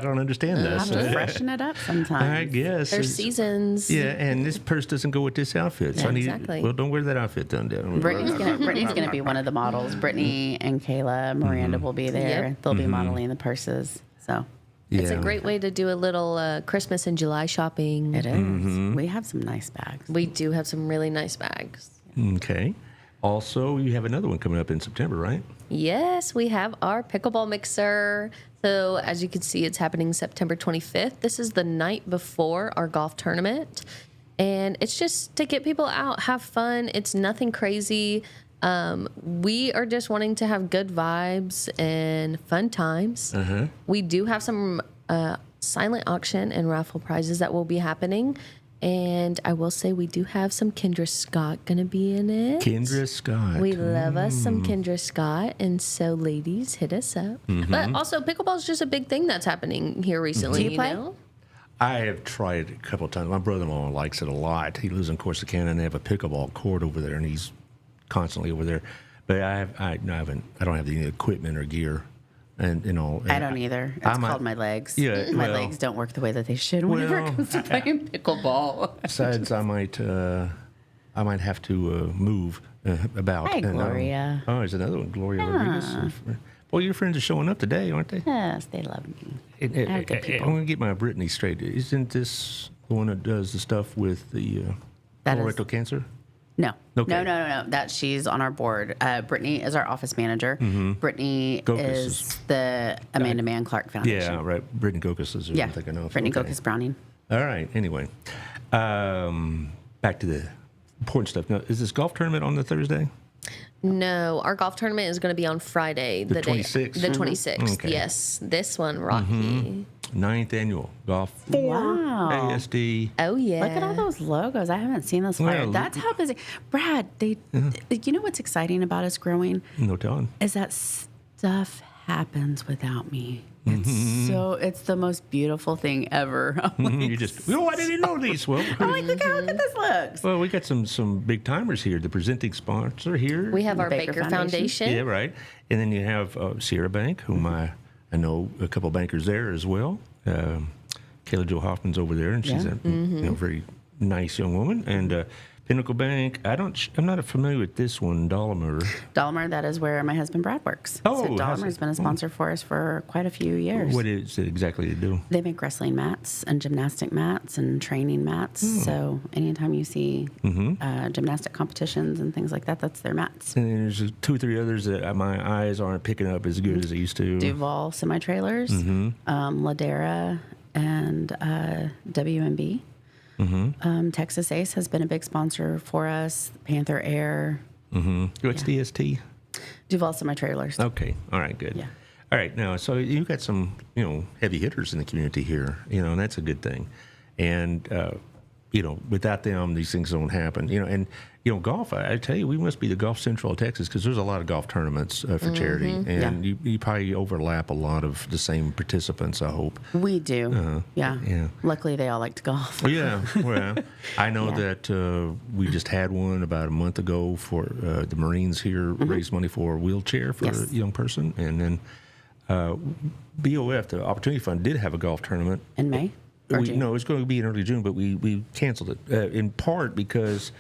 Speaker 2: don't understand
Speaker 3: You
Speaker 2: this.
Speaker 3: have to freshen it up sometimes.
Speaker 2: I guess.
Speaker 4: There's seasons.
Speaker 2: Yeah, and this purse doesn't go with this outfit.
Speaker 4: Yeah,
Speaker 2: So I need,
Speaker 4: exactly.
Speaker 2: Well, don't wear that outfit then.
Speaker 3: Brittany's gonna be one of the models. Brittany and Kayla, Miranda will be there.
Speaker 4: Yep.
Speaker 3: They'll be modeling the purses. So
Speaker 4: It's a great way to do a little Christmas and July shopping.
Speaker 3: it is. We have some nice bags.
Speaker 4: We do have some really nice bags.
Speaker 2: Okay. Also, you have another one coming up in September, right?
Speaker 4: Yes, we have our pickleball mixer. So as you can see, it's happening September 25th. This is the night before our golf tournament. And it's just to get people out, have fun. It's nothing crazy. We are just wanting to have good vibes and fun times. We do have some silent auction and raffle prizes that will be happening. And I will say we do have some Kendra Scott going to be in it.
Speaker 2: Kendra Scott.
Speaker 4: We love us some Kendra Scott. And so, ladies, hit us up. But also, pickleball is just a big thing that's happening here recently.
Speaker 3: Do you play?
Speaker 4: Know?
Speaker 2: I have tried it a couple of times. My brother-in-law likes it a lot. He lives in Corsicana, and they have a pickleball court over there, and he's constantly over there. But I don't have any equipment or gear. And
Speaker 3: I don't either. It's called my legs.
Speaker 2: Yeah,
Speaker 3: my legs don't work the way that they should whenever it comes to playing pickleball.
Speaker 2: Besides, I might have to move about.
Speaker 3: Hi, Gloria.
Speaker 2: There's another one, Gloria Rodriguez. Well, your friends are showing up today, aren't they?
Speaker 3: Yes, they love me. I have good
Speaker 2: I'm
Speaker 3: people.
Speaker 2: going to get my Brittany straight. Isn't this the one that does the stuff with the colorectal cancer?
Speaker 3: No.
Speaker 2: Okay.
Speaker 3: No. That she's on our board. Brittany is our office manager. Brittany
Speaker 2: Gokus
Speaker 3: is the Amanda Mann Clark Foundation.
Speaker 2: Yeah, right. Brittany Gokus is who I'm thinking of.
Speaker 3: Brittany Gokus Browning.
Speaker 2: All right. Anyway, back to the important stuff. Now, is this golf tournament on the Thursday?
Speaker 4: No, our golf tournament is going to be on Friday.
Speaker 2: The 26th?
Speaker 4: The 26th,
Speaker 2: Okay.
Speaker 4: yes. This one, Rocky.
Speaker 2: 9th annual golf 4
Speaker 3: Wow.
Speaker 2: ASD.
Speaker 4: Oh, yeah.
Speaker 3: Look at all those logos. I haven't seen those flyer.
Speaker 2: Well,
Speaker 3: That's how busy. Brad, you know what's exciting about us growing
Speaker 2: No telling.
Speaker 3: is that stuff happens without me. It's the most beautiful thing ever. I'm like,
Speaker 2: You just, I didn't know these. Well,
Speaker 3: I'm like, look how good this looks.
Speaker 2: well, we got some big timers here. The presenting sponsor here.
Speaker 4: We have our
Speaker 3: Baker
Speaker 4: Baker
Speaker 3: Foundation.
Speaker 4: Foundation.
Speaker 2: Yeah, right. And then you have Sierra Bank, whom I know a couple bankers there as well. Kayla Jo Hoffman's over there, and she's a very nice young woman. And Pinnacle Bank. I'm not familiar with this one, Dolomer.
Speaker 3: Dolomer, that is where my husband Brad works.
Speaker 2: Oh,
Speaker 3: so
Speaker 2: how's
Speaker 3: Dolomer's
Speaker 2: it?
Speaker 3: been a sponsor for us for quite a few years.
Speaker 2: What is it exactly to do?
Speaker 3: They make wrestling mats and gymnastic mats and training mats. So anytime you see gymnastic competitions and things like that, that's their mats.
Speaker 2: And then there's 2 or 3 others that my eyes aren't picking up as good as they used to.
Speaker 3: Duval semi-trailers, Ladera, and WMB. Texas Ace has been a big sponsor for us. Panther Air.
Speaker 2: What's DST?
Speaker 3: Duval semi-trailers.
Speaker 2: Okay. All right. Good.
Speaker 3: Yeah.
Speaker 2: All right. Now, so you've got some, heavy hitters in the community here, and that's a good thing. And, without them, these things don't happen. And golf, I tell you, we must be the Golf Central of Texas because there's a lot of golf tournaments for charity. And you probably overlap a lot of the same participants, I hope.
Speaker 3: We do. Yeah. Luckily, they all like to golf.
Speaker 2: Yeah, well, I know that we just had one about a month ago for the Marines here raise money for a wheelchair for a young person, and then BOF, the Opportunity Fund, did have a golf tournament
Speaker 3: In May? Or June?
Speaker 2: No, it was going to be in early June, but we canceled it in part because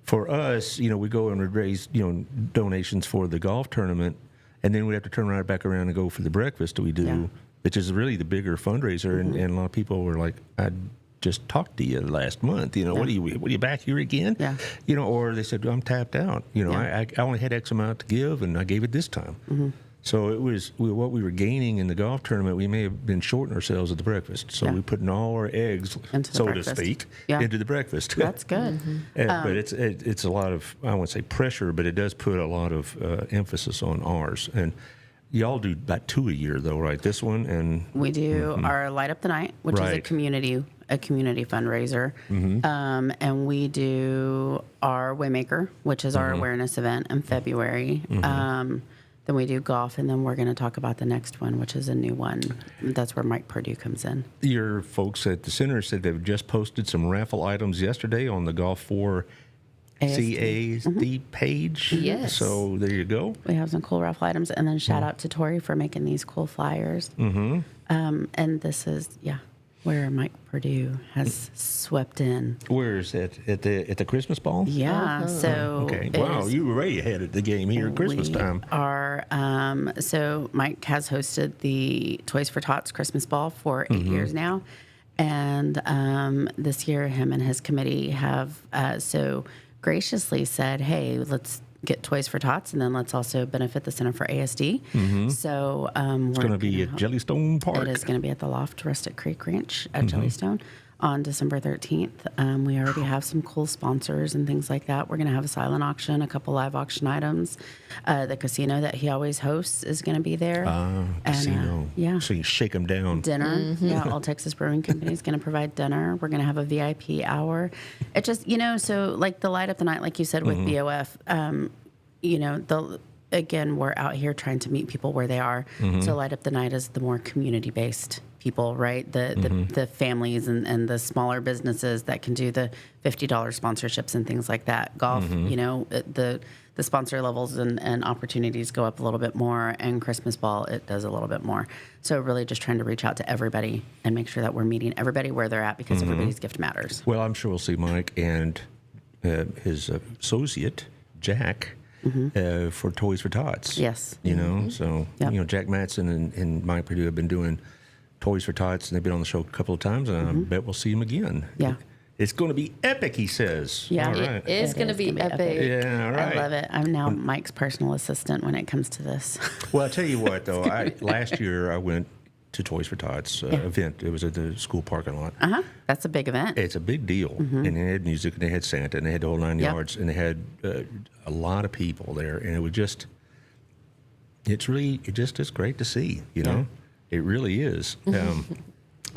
Speaker 2: for us, we go and raise donations for the golf tournament, and then we have to turn right back around and go for the breakfast that we do, which is really the bigger fundraiser, and a lot of people were like, I just talked to you last month. What are you back here again?
Speaker 3: Yeah.
Speaker 2: Or they said, I'm tapped out. I only had X amount to give, and I gave it this time. So it was what we were gaining in the golf tournament. We may have been shorting ourselves at the breakfast. So we put in all our eggs,
Speaker 3: Into the
Speaker 2: so
Speaker 3: breakfast.
Speaker 2: to speak,
Speaker 3: Yeah.
Speaker 2: into the breakfast.
Speaker 3: That's good.
Speaker 2: But it's a lot of, I won't say pressure, but it does put a lot of emphasis on ours. And y'all do about 2 a year, though, right? This one and
Speaker 3: We do our Light Up the Night, which is a
Speaker 2: Right.
Speaker 3: community fundraiser. And we do our Waymaker, which is our awareness event in February. Then we do golf, and then we're going to talk about the next one, which is a new one. That's where Mike Purdue comes in.
Speaker 2: your folks at the center said they've just posted some raffle items yesterday on the Golf 4 CASD page.
Speaker 4: Yes.
Speaker 2: So there you go.
Speaker 3: We have some cool raffle items, and then shout out to Tori for making these cool flyers. And this is, where Mike Purdue has swept in.
Speaker 2: Where is it? At the Christmas ball?
Speaker 3: Yeah, so
Speaker 2: Okay.
Speaker 3: it
Speaker 2: Wow,
Speaker 3: is-
Speaker 2: you were way ahead at the game here at Christmas
Speaker 3: we
Speaker 2: time.
Speaker 3: Are so Mike has hosted the Toys for Tots Christmas Ball for 8 years now, and this year him and his committee have so graciously said, "Hey, let's get Toys for Tots, and then let's also benefit the Center for ASD." So
Speaker 2: It's going to be at Jellystone Park.
Speaker 3: it is going to be at the Loft Rustic Creek Ranch at Jellystone on December 13th. We already have some cool sponsors and things like that. We're going to have a silent auction, a couple live auction items. The casino that he always hosts is going to be there.
Speaker 2: Casino.
Speaker 3: yeah.
Speaker 2: So you shake them down.
Speaker 3: Dinner. Yeah, All Texas Brewing Company is going to provide dinner. We're going to have a VIP hour. It just, so like the Light Up the Night, like you said with BOF, again, we're out here trying to meet people where they are. So Light Up the Night is the more community-based people, right? The families and the smaller businesses that can do the $50 sponsorships and things like that. Golf, the sponsor levels and opportunities go up a little bit more, and Christmas Ball, it does a little bit more. So really just trying to reach out to everybody and make sure that we're meeting everybody where they're at, because everybody's gift matters.
Speaker 2: Well, I'm sure we'll see Mike and his associate, Jack, for Toys for Tots.
Speaker 3: Yes.
Speaker 2: You know, so,
Speaker 3: Yep.
Speaker 2: Jack Matson and Mike Purdue have been doing Toys for Tots, and they've been on the show a couple of times, and I bet we'll see them again.
Speaker 3: Yeah.
Speaker 2: It's going to be epic, he says.
Speaker 3: Yeah.
Speaker 2: All right.
Speaker 4: It is going to be epic.
Speaker 2: Yeah, all right.
Speaker 3: I love it. I'm now Mike's personal assistant when it comes to this.
Speaker 2: Well, I'll tell you what, though. Last year I went to Toys for Tots event. It was at the school parking lot.
Speaker 3: That's a big event.
Speaker 2: It's a big deal. And they had music, and they had Santa, and they had the whole 9 yards, and they had a lot of people there. And it was just, it's great to see, you know? It really is.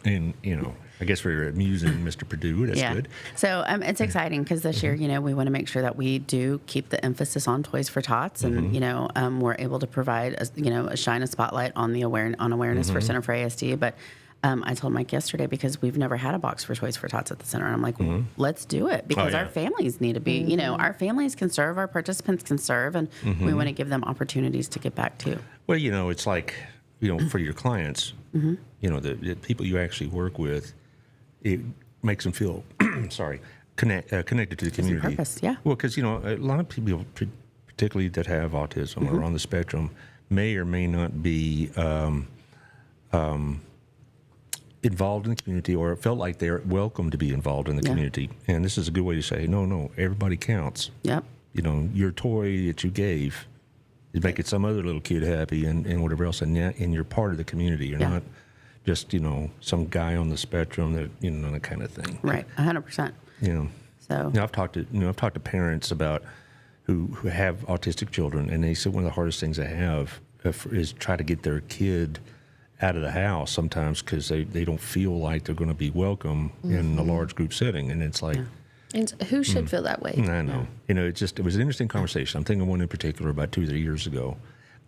Speaker 2: And, I guess we're amusing Mr. Purdue. That's good.
Speaker 3: So it's exciting because this year, we want to make sure that we do keep the emphasis on Toys for Tots, and we're able to provide shine a spotlight on the awareness for Center for ASD. But I told Mike yesterday, because we've never had a box for Toys for Tots at the center, and I'm like, well, let's do it, because our families need to be, our families can serve, our participants can serve, and we want to give them opportunities to get back too.
Speaker 2: Well, it's like, for your clients, the people you actually work with, it makes them feel, connected to the community.
Speaker 3: Purpose, yeah.
Speaker 2: Well, because, a lot of people, particularly that have autism or on the spectrum, may or may not be involved in the community, or felt like they're welcome to be involved in the community. And this is a good way to say, no, everybody counts.
Speaker 3: Yep.
Speaker 2: Your toy that you gave is making some other little kid happy, and whatever else, and you're part of the community. You're not just, some guy on the spectrum that, that kind of thing.
Speaker 3: Right, 100%. So
Speaker 2: I've talked to parents about who have autistic children, and they said one of the hardest things they have is try to get their kid out of the house sometimes, because they don't feel like they're going to be welcome in a large group setting, and it's like.
Speaker 4: And who should feel that way?
Speaker 2: I know. It was an interesting conversation. I'm thinking of one in particular about 2 or 3 years ago,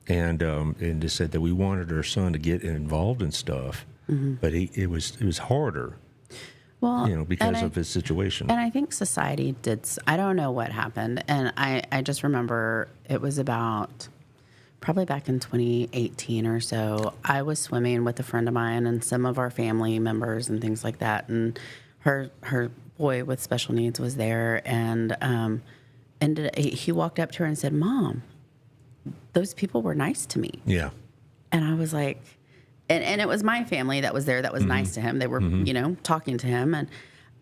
Speaker 2: and they said that we wanted our son to get involved in stuff, but it was harder.
Speaker 3: Well,
Speaker 2: because of his situation.
Speaker 3: And I think society did. I don't know what happened, and I just remember it was about probably back in 2018 or so. I was swimming with a friend of mine and some of our family members and things like that, and her boy with special needs was there, and he walked up to her and said, "Mom, those people were nice to me."
Speaker 2: Yeah. And
Speaker 3: I was like, and it was my family that was there that was nice to him. They were, talking to him, and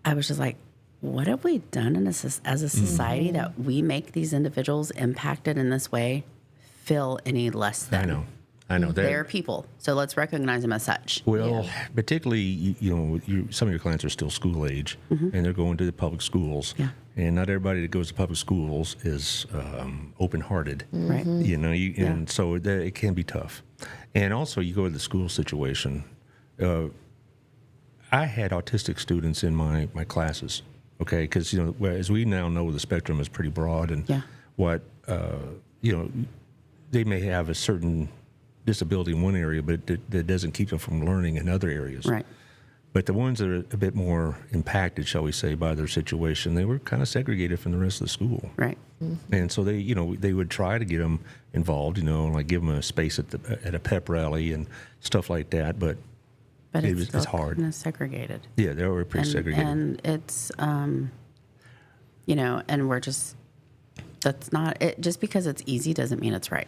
Speaker 3: I was just like, what have we done as a society that we make these individuals impacted in this way feel any less than?
Speaker 2: I know.
Speaker 3: They're people, so let's recognize them as such.
Speaker 2: Well, particularly, some of your clients are still school age, and they're going to the public schools.
Speaker 3: Yeah.
Speaker 2: And not everybody that goes to public schools is open-hearted.
Speaker 3: Right.
Speaker 2: And so it can be tough. And also, you go to the school situation. I had autistic students in my classes, okay? Because, as we now know, the spectrum is pretty broad, and they may have a certain disability in one area, but that doesn't keep them from learning in other areas.
Speaker 3: Right.
Speaker 2: But the ones that are a bit more impacted, shall we say, by their situation, they were kind of segregated from the rest of the school.
Speaker 3: Right.
Speaker 2: And so they would try to get them involved, like give them a space at a pep rally and stuff like that. But it's hard.
Speaker 3: Kind of segregated.
Speaker 2: Yeah, they were pretty segregated.
Speaker 3: And it's, and we're just, that's not it. Just because it's easy doesn't mean it's right.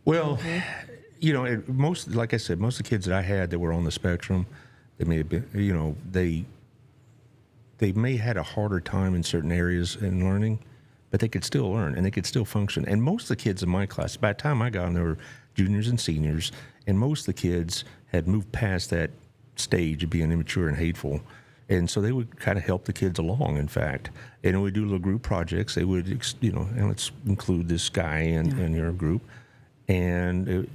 Speaker 2: Well, like I said, most of the kids that I had that were on the spectrum, they may have been, they may had a harder time in certain areas in learning, but they could still learn and they could still function. And most of the kids in my class, by the time I got them, they were juniors and seniors, and most of the kids had moved past that stage of being immature and hateful. And so they would kind of help the kids along, in fact. And when we do little group projects, they would, and let's include this guy in your group. And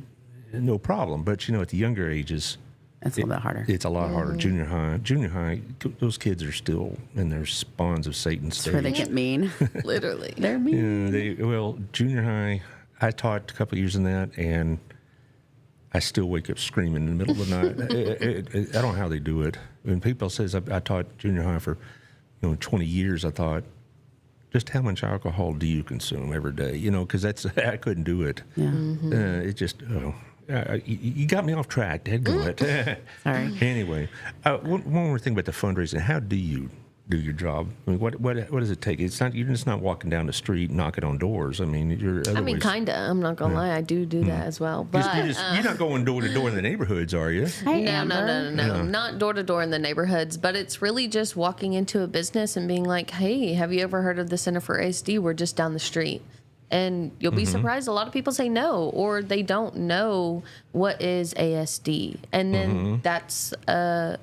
Speaker 2: no problem. But, at the younger ages,
Speaker 3: it's a little bit harder.
Speaker 2: It's a lot harder. Junior high, those kids are still in their spawns of Satan stage.
Speaker 3: That's where they get mean.
Speaker 4: Literally.
Speaker 3: They're mean.
Speaker 2: Junior high, I taught a couple of years in that, and I still wake up screaming in the middle of the night. I don't know how they do it. When people says I taught junior high for 20 years, I thought, just how much alcohol do you consume every day? Because I couldn't do it.
Speaker 3: Yeah.
Speaker 2: It just, you got me off track, Dad. Go ahead.
Speaker 3: Sorry.
Speaker 2: Anyway, one more thing about the fundraising. How do you do your job. I mean, what does it take? It's not you're just not walking down the street knocking on doors. I mean,
Speaker 4: kinda. I'm not gonna lie. I do that as well. But
Speaker 2: you're not going door to door in the neighborhoods, are you?
Speaker 4: No. Not door to door in the neighborhoods, but it's really just walking into a business and being like, "Hey, have you ever heard of the Center for ASD? We're just down the street." And you'll be surprised. A lot of people say no, or they don't know what is ASD, and then that's the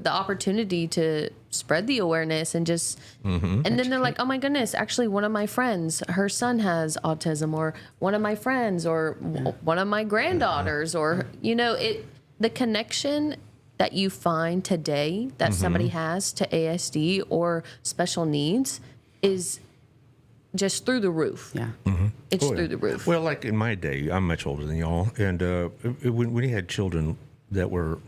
Speaker 4: opportunity to spread the awareness and just, and then they're like, oh my goodness, actually one of my friends, her son has autism, or one of my friends, or one of my granddaughters, or, the connection that you find today that somebody has to ASD or special needs is just through the roof.
Speaker 3: Yeah.
Speaker 4: It's through the roof.
Speaker 2: Well, like in my day, I'm much older than y'all, and when we had children that were,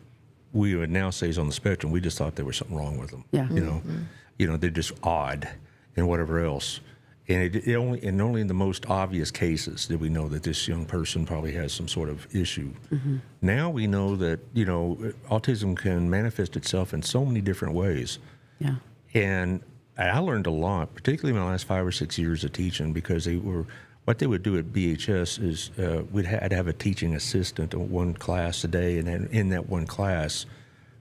Speaker 2: we would now say is on the spectrum, we just thought there was something wrong with them.
Speaker 3: Yeah.
Speaker 2: They're just odd and whatever else. And only in the most obvious cases did we know that this young person probably has some sort of issue. Now we know that, autism can manifest itself in so many different ways.
Speaker 3: Yeah.
Speaker 2: And I learned a lot, particularly in my last 5 or 6 years of teaching, because what they would do at BHS is I'd have a teaching assistant in one class a day, and then in that one class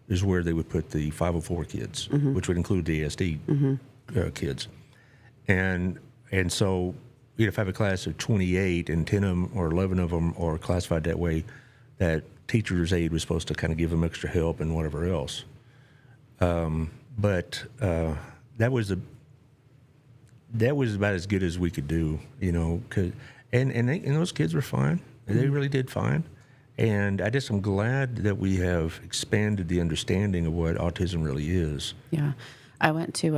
Speaker 2: is where they would put the 504 kids, which would include the ASD kids. And so if I have a class of 28 and 10 of them or 11 of them are classified that way, that teacher's aide was supposed to kind of give them extra help and whatever else. But that was about as good as we could do, and those kids were fine. They really did fine. And I'm glad that we have expanded the understanding of what autism really is.
Speaker 3: Yeah. I went to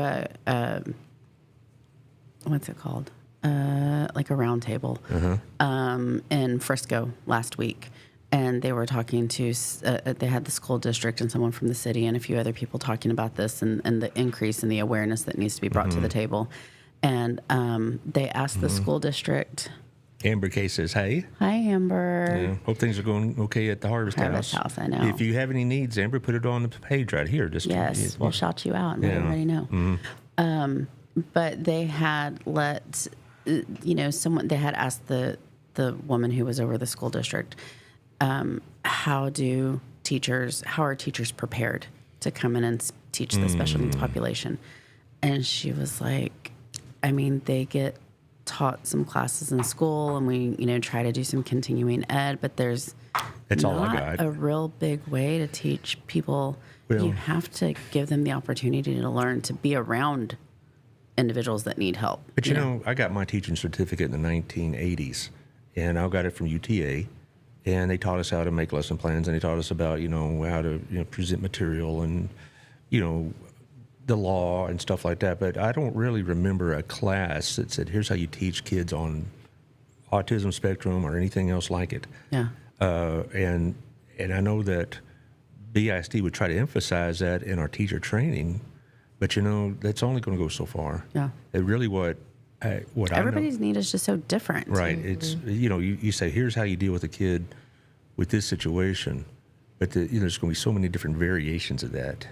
Speaker 3: what's it called? Like a round table in Frisco last week. And they were talking to, they had the school district and someone from the city and a few other people talking about this and the increase in the awareness that needs to be brought to the table. And they asked the school district.
Speaker 2: Amber Kay says, hey.
Speaker 3: Hi, Amber.
Speaker 2: Yeah, hope things are going okay at the Harvest House.
Speaker 3: Harvest House, I know.
Speaker 2: If you have any needs, Amber, put it on the page right here.
Speaker 3: Yes, we'll shout you out and let everybody know. But they had they had asked the woman who was over the school district, how are teachers prepared to come in and teach the special needs population? And she was like, they get taught some classes in school and we, try to do some continuing ed, but there's not a real big way to teach people. Well, you have to give them the opportunity to learn to be around individuals that need help.
Speaker 2: But I got my teaching certificate in the 1980s, and I got it from UTA. And they taught us how to make lesson plans, and they taught us about, how to present material and, the law and stuff like that. But I don't really remember a class that said, here's how you teach kids on autism spectrum or anything else like it.
Speaker 3: Yeah.
Speaker 2: And I know that BISD would try to emphasize that in our teacher training, but, that's only going to go so far.
Speaker 3: Yeah.
Speaker 2: It really what
Speaker 3: everybody's need is just so different.
Speaker 2: Right. It's, you say, here's how you deal with a kid with this situation, but there's going to be so many different variations of that.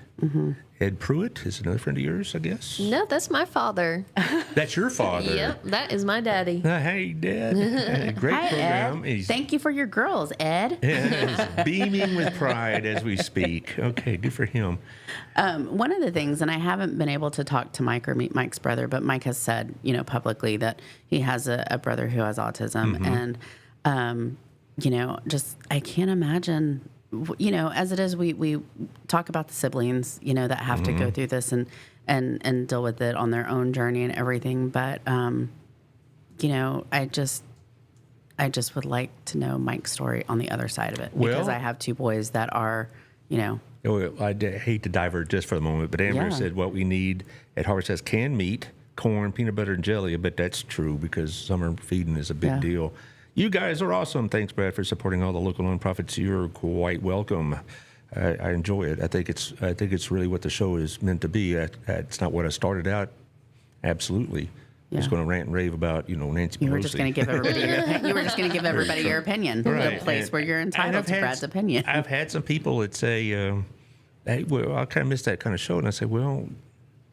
Speaker 2: Ed Pruitt is another friend of yours, I guess?
Speaker 4: No, that's my father.
Speaker 2: That's your father?
Speaker 4: Yep, that is my daddy.
Speaker 2: Hey, Dad. Great
Speaker 3: Hi,
Speaker 2: program.
Speaker 3: Ed. Thank you for your girls, Ed.
Speaker 2: He's beaming with pride as we speak. Okay, good for him.
Speaker 3: One of the things, and I haven't been able to talk to Mike or meet Mike's brother, but Mike has said, publicly that he has a brother who has autism. And, I can't imagine, as it is, we talk about the siblings, that have to go through this and deal with it on their own journey and everything. But, I just would like to know Mike's story on the other side of it, because I have two boys that are,
Speaker 2: I hate to divert just for the moment, but Amber said what we need at Harvest House: canned meat, corn, peanut butter, and jelly. I bet that's true because summer feeding is a big deal. You guys are awesome. Thanks, Brad, for supporting all the local nonprofits. You're quite welcome. I enjoy it. I think it's really what the show is meant to be. It's not what I started out. Absolutely. I was going to rant and rave about Nancy Pelosi.
Speaker 3: You were just going to give everybody your opinion.
Speaker 2: Right.
Speaker 3: The place where you're entitled to Brad's opinion.
Speaker 2: I've had some people that say, "Hey, well, I kind of miss that kind of show," and I say, "Well,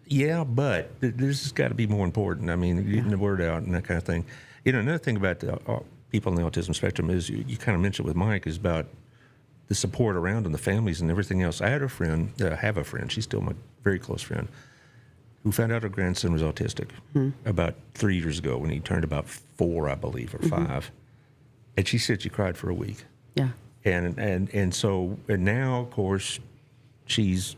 Speaker 2: Yeah, but this has got to be more important. I mean, getting the word out and that kind of thing. Another thing about the, people on the autism spectrum is you kind of mentioned with Mike is about the support around them, the families and everything else. I had a friend, have a friend, she's still my very close friend, who found out her grandson was autistic about 3 years ago when he turned about 4, I believe, or 5. And she said she cried for a week.
Speaker 3: Yeah.
Speaker 2: And so now, of course, she's,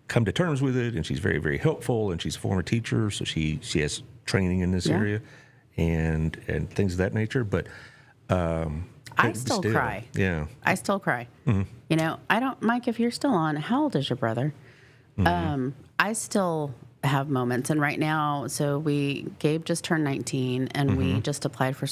Speaker 2: come to terms with it, and she's very, very helpful, and she's a former teacher, so she has training in this area and things of that nature. But
Speaker 3: I still cry.
Speaker 2: Yeah.
Speaker 3: I still cry. I don't, Mike, if you're still on, how old is your brother? I still have moments. And right now, so Gabe just turned 19 and we just applied for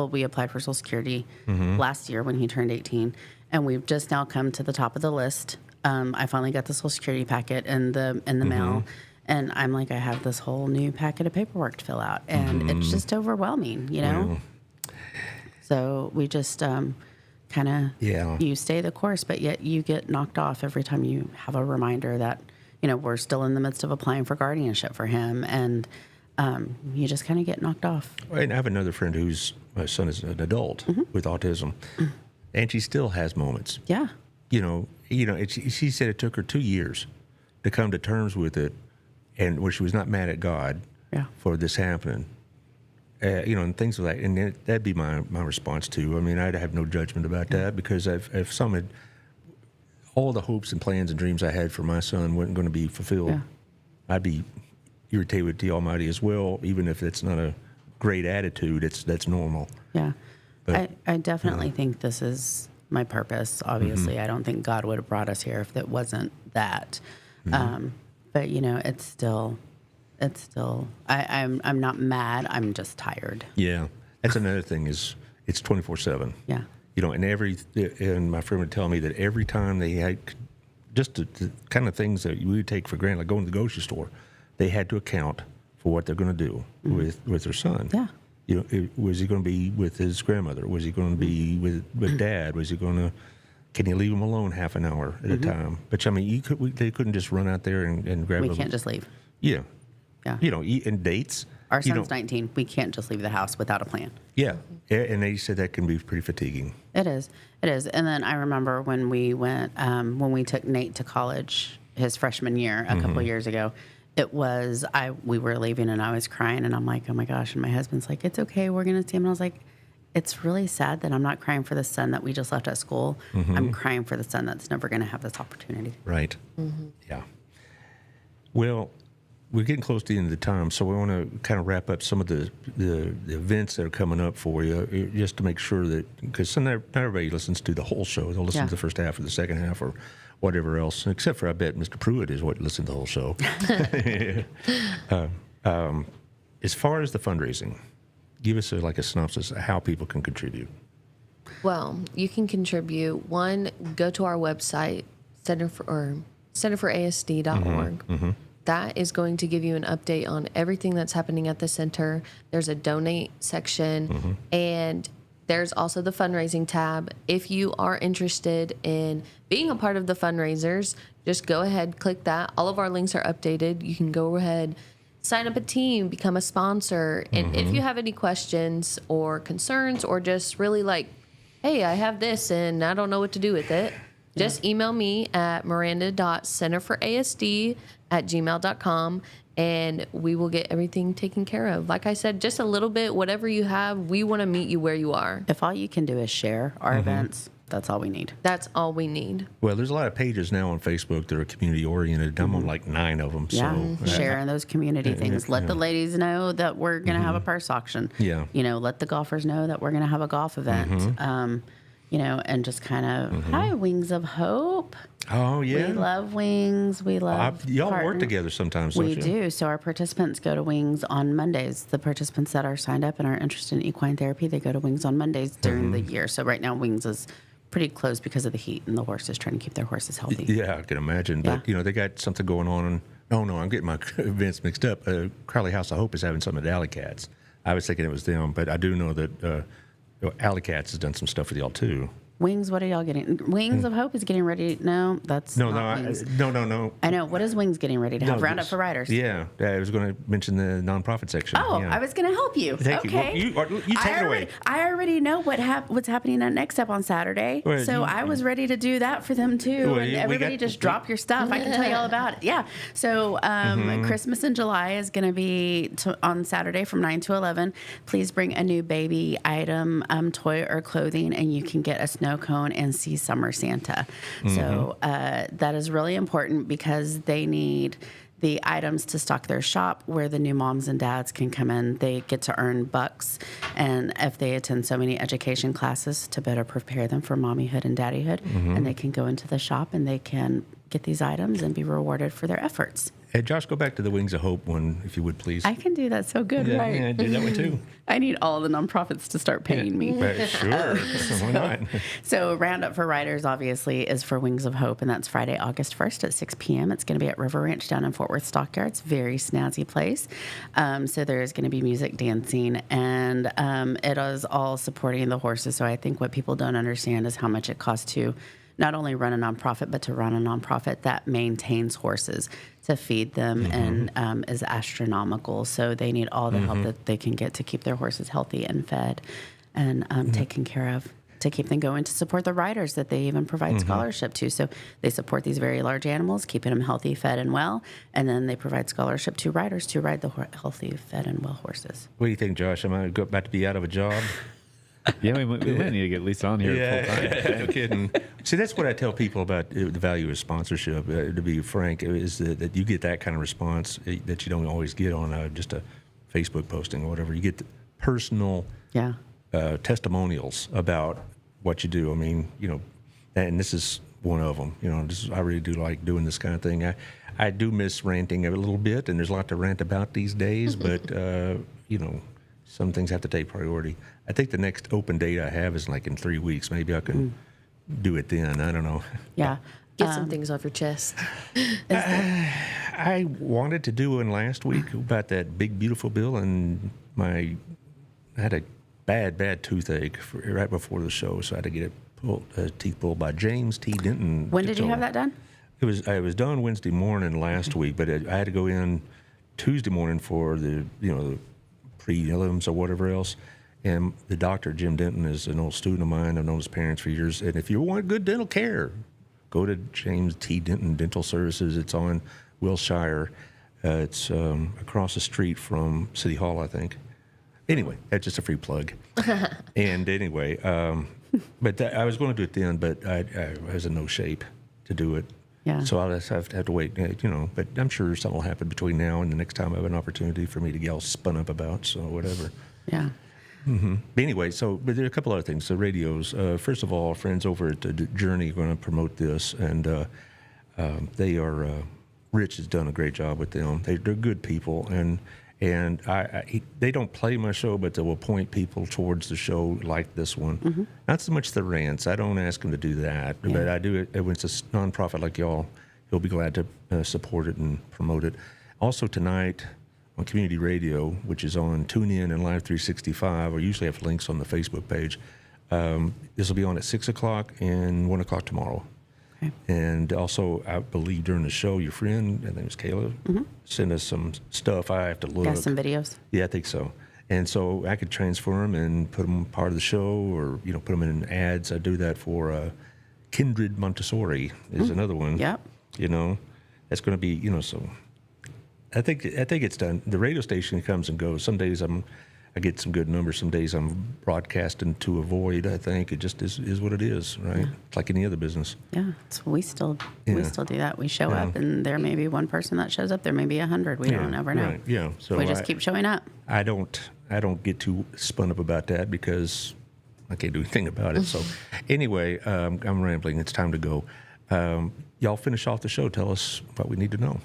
Speaker 3: we applied for Social Security last year when he turned 18. And we've just now come to the top of the list. I finally got the Social Security packet in the mail. And I'm like, I have this whole new packet of paperwork to fill out. And it's just overwhelming, So we just kind of, you stay the course, but yet you get knocked off every time you have a reminder that, we're still in the midst of applying for guardianship for him. And you just kind of get knocked off.
Speaker 2: And I have another friend my son is an adult with autism, and she still has moments.
Speaker 3: Yeah.
Speaker 2: She said it took her 2 years to come to terms with it, and where she was not mad at God for this happening. And things like that. And that'd be my response too. I mean, I'd have no judgment about that because if some had, all the hopes and plans and dreams I had for my son weren't going to be fulfilled, I'd be irritated with the Almighty as well, even if it's not a great attitude. That's normal.
Speaker 3: Yeah. But, I definitely think this is my purpose. Obviously, I don't think God would have brought us here if it wasn't that. But, it's still, I'm not mad. I'm just tired.
Speaker 2: Yeah. That's another thing is it's 24/7.
Speaker 3: Yeah.
Speaker 2: And my friend would tell me that every time they had just the kind of things that we would take for granted, like going to the grocery store, they had to account for what they're going to do with their son.
Speaker 3: Yeah.
Speaker 2: Was he going to be with his grandmother? Was he going to be with Dad? Was he going to? Can you leave him alone half an hour at a time? But I mean, they couldn't just run out there and grab.
Speaker 3: We can't just leave.
Speaker 2: Yeah.
Speaker 3: Yeah.
Speaker 2: And dates.
Speaker 3: Our son's 19. We can't just leave the house without a plan.
Speaker 2: Yeah. And they said that can be pretty fatiguing.
Speaker 3: It is. And then I remember when we went, when we took Nate to college his freshman year a couple years ago, we were leaving and I was crying and I'm like, oh my gosh. And my husband's like, it's okay. We're going to see him. And I was like, it's really sad that I'm not crying for the son that we just left at school. I'm crying for the son that's never going to have this opportunity.
Speaker 2: Right. Yeah. Well, we're getting close to the end of the time, so we want to kind of wrap up some of the events that are coming up for you, just to make sure that, because not everybody listens to the whole show. They'll listen to the first half or the second half or whatever else, except for I bet Mr. Pruitt is what listened to the whole show. As far as the fundraising, give us a synopsis of how people can contribute.
Speaker 4: Well, you can contribute. One, go to our website, centerforasd.org. That is going to give you an update on everything that's happening at the center. There's a donate section, and there's also the fundraising tab. If you are interested in being a part of the fundraisers, just go ahead, click that. All of our links are updated. You can go ahead, sign up a team, become a sponsor. And if you have any questions or concerns or just really hey, I have this and I don't know what to do with it, just email me at miranda.centerforasd@gmail.com and we will get everything taken care of. Like I said, just a little bit, whatever you have, we want to meet you where you are.
Speaker 3: If all you can do is share our events, that's all we need.
Speaker 4: That's all we need.
Speaker 2: Well, there's a lot of pages now on Facebook that are community oriented. I'm on 9 of them.
Speaker 3: Yeah,
Speaker 2: so
Speaker 3: sharing those community things. Let the ladies know that we're going to have a purse auction.
Speaker 2: Yeah.
Speaker 3: Let the golfers know that we're going to have a golf event. And just kind of, hi, Wings of Hope.
Speaker 2: Oh, yeah.
Speaker 3: We love Wings. We love
Speaker 2: y'all work together sometimes, don't you?
Speaker 3: We do. So our participants go to Wings on Mondays. The participants that are signed up and are interested in equine therapy, they go to Wings on Mondays during the year. So right now Wings is pretty closed because of the heat and the horses, trying to keep their horses healthy.
Speaker 2: Yeah, I can imagine. But, they got something going on. Oh, no, I'm getting my events mixed up. Crowley House of Hope is having something at Alley Cats. I was thinking it was them, but I do know that Alley Cats has done some stuff with y'all, too.
Speaker 3: Wings, what are y'all getting? Wings of Hope is getting ready. No, that's
Speaker 2: No,
Speaker 3: not
Speaker 2: no,
Speaker 3: Wings.
Speaker 2: no.
Speaker 3: I know. What is Wings getting ready to have?
Speaker 2: No,
Speaker 3: Roundup
Speaker 2: this-
Speaker 3: for Riders.
Speaker 2: Yeah, I was going to mention the nonprofit section.
Speaker 3: Oh,
Speaker 2: yeah.
Speaker 3: I was going to help you.
Speaker 2: Thank
Speaker 3: okay.
Speaker 2: you. Well, you take it away.
Speaker 3: I already know what's happening at Next Step on Saturday.
Speaker 2: Well,
Speaker 3: So I was ready to do that for them too.
Speaker 2: Well,
Speaker 3: and
Speaker 2: we
Speaker 3: everybody
Speaker 2: got-
Speaker 3: just drop your stuff. I can tell you all about it. Yeah. So Christmas in July is going to be on Saturday from 9 to 11. Please bring a new baby item, toy or clothing, and you can get a snow cone and see Summer Santa. So that is really important because they need the items to stock their shop where the new moms and dads can come in. They get to earn bucks, and if they attend so many education classes to better prepare them for mommyhood and daddyhood, and they can go into the shop and they can get these items and be rewarded for their efforts.
Speaker 2: Hey, Josh, go back to the Wings of Hope one, if you would, please.
Speaker 3: I can do that so good, right?
Speaker 2: Yeah, do that one too.
Speaker 3: I need all the nonprofits to start paying me.
Speaker 2: Sure. Why not?
Speaker 3: So Roundup for Riders, obviously, is for Wings of Hope, and that's Friday, August 1st at 6 p.m. It's going to be at River Ranch down in Fort Worth Stockyards. Very snazzy place. So there is going to be music, dancing, and it is all supporting the horses. So I think what people don't understand is how much it costs to not only run a nonprofit, but to run a nonprofit that maintains horses, to feed them, and is astronomical. So they need all the help that they can get to keep their horses healthy and fed and taken care of, to keep them going, to support the riders that they even provide scholarship to. So they support these very large animals, keeping them healthy, fed, and well, and then they provide scholarship to riders to ride the healthy, fed, and well horses.
Speaker 2: What do you think, Josh? Am I about to be out of a job?
Speaker 5: Yeah, we might need to get Lisa on here full time.
Speaker 2: No kidding. See, that's what I tell people about the value of sponsorship. To be frank, is that you get that kind of response that you don't always get on just a Facebook posting or whatever. You get the personal testimonials about what you do. I mean, and this is one of them. I really do like doing this kind of thing. I do miss ranting a little bit, and there's a lot to rant about these days. But some things have to take priority. I think the next open date I have is like in 3 weeks. Maybe I can do it then. I don't know.
Speaker 3: Yeah.
Speaker 4: Get some things off your chest.
Speaker 2: I wanted to do one last week about that big, beautiful bill, and I had a bad toothache right before the show, so I had to get it teeth pulled by James T. Denton.
Speaker 3: When did you have that done?
Speaker 2: I was done Wednesday morning last week, but I had to go in Tuesday morning for the prelims or whatever else. And the doctor, Jim Denton, is an old student of mine. I've known his parents for years. And if you want good dental care, go to James T. Denton Dental Services. It's on Wilshire. It's across the street from City Hall, I think. Anyway, that's just a free plug. And anyway, but I was going to do it then, but I was in no shape to do it.
Speaker 3: Yeah.
Speaker 2: So I'll just have to wait, but I'm sure something will happen between now and the next time I have an opportunity for me to get all spun up about, so whatever.
Speaker 3: Yeah.
Speaker 2: But anyway, but there are a couple other things. The radios, first of all, friends over at Journey are going to promote this, and they are, Rich has done a great job with them. They're good people, and they don't play my show, but they will point people towards the show like this one. Not so much the rants. I don't ask them to do that, but I do it when it's a nonprofit like y'all. He'll be glad to support it and promote it. Also tonight on community radio, which is on TuneIn and Live 365, or usually have links on the Facebook page. This will be on at 6 o'clock and 1 o'clock tomorrow. Okay. And also, I believe during the show, your friend, I think it was Kayla, sent us some stuff. I have to look.
Speaker 3: Got some videos?
Speaker 2: Yeah, I think so. And so I could transfer them and put them part of the show, or put them in ads. I do that for Kindred Montessori is another one.
Speaker 3: Yep.
Speaker 2: That's going to be so. I think it's done. The radio station comes and goes. Some days I get some good numbers. Some days I'm broadcasting to avoid. I think it just is what it is, right? Yeah. It's like any other business.
Speaker 3: Yeah, so we still do that. We show up, and there may be one person that shows up. There may be 100. We don't ever know.
Speaker 2: Right. Yeah. So
Speaker 3: we just keep showing up.
Speaker 2: I don't get too spun up about that because I can't do anything about it. So anyway, I'm rambling. It's time to go. Y'all finish off the show. Tell us what we need to know.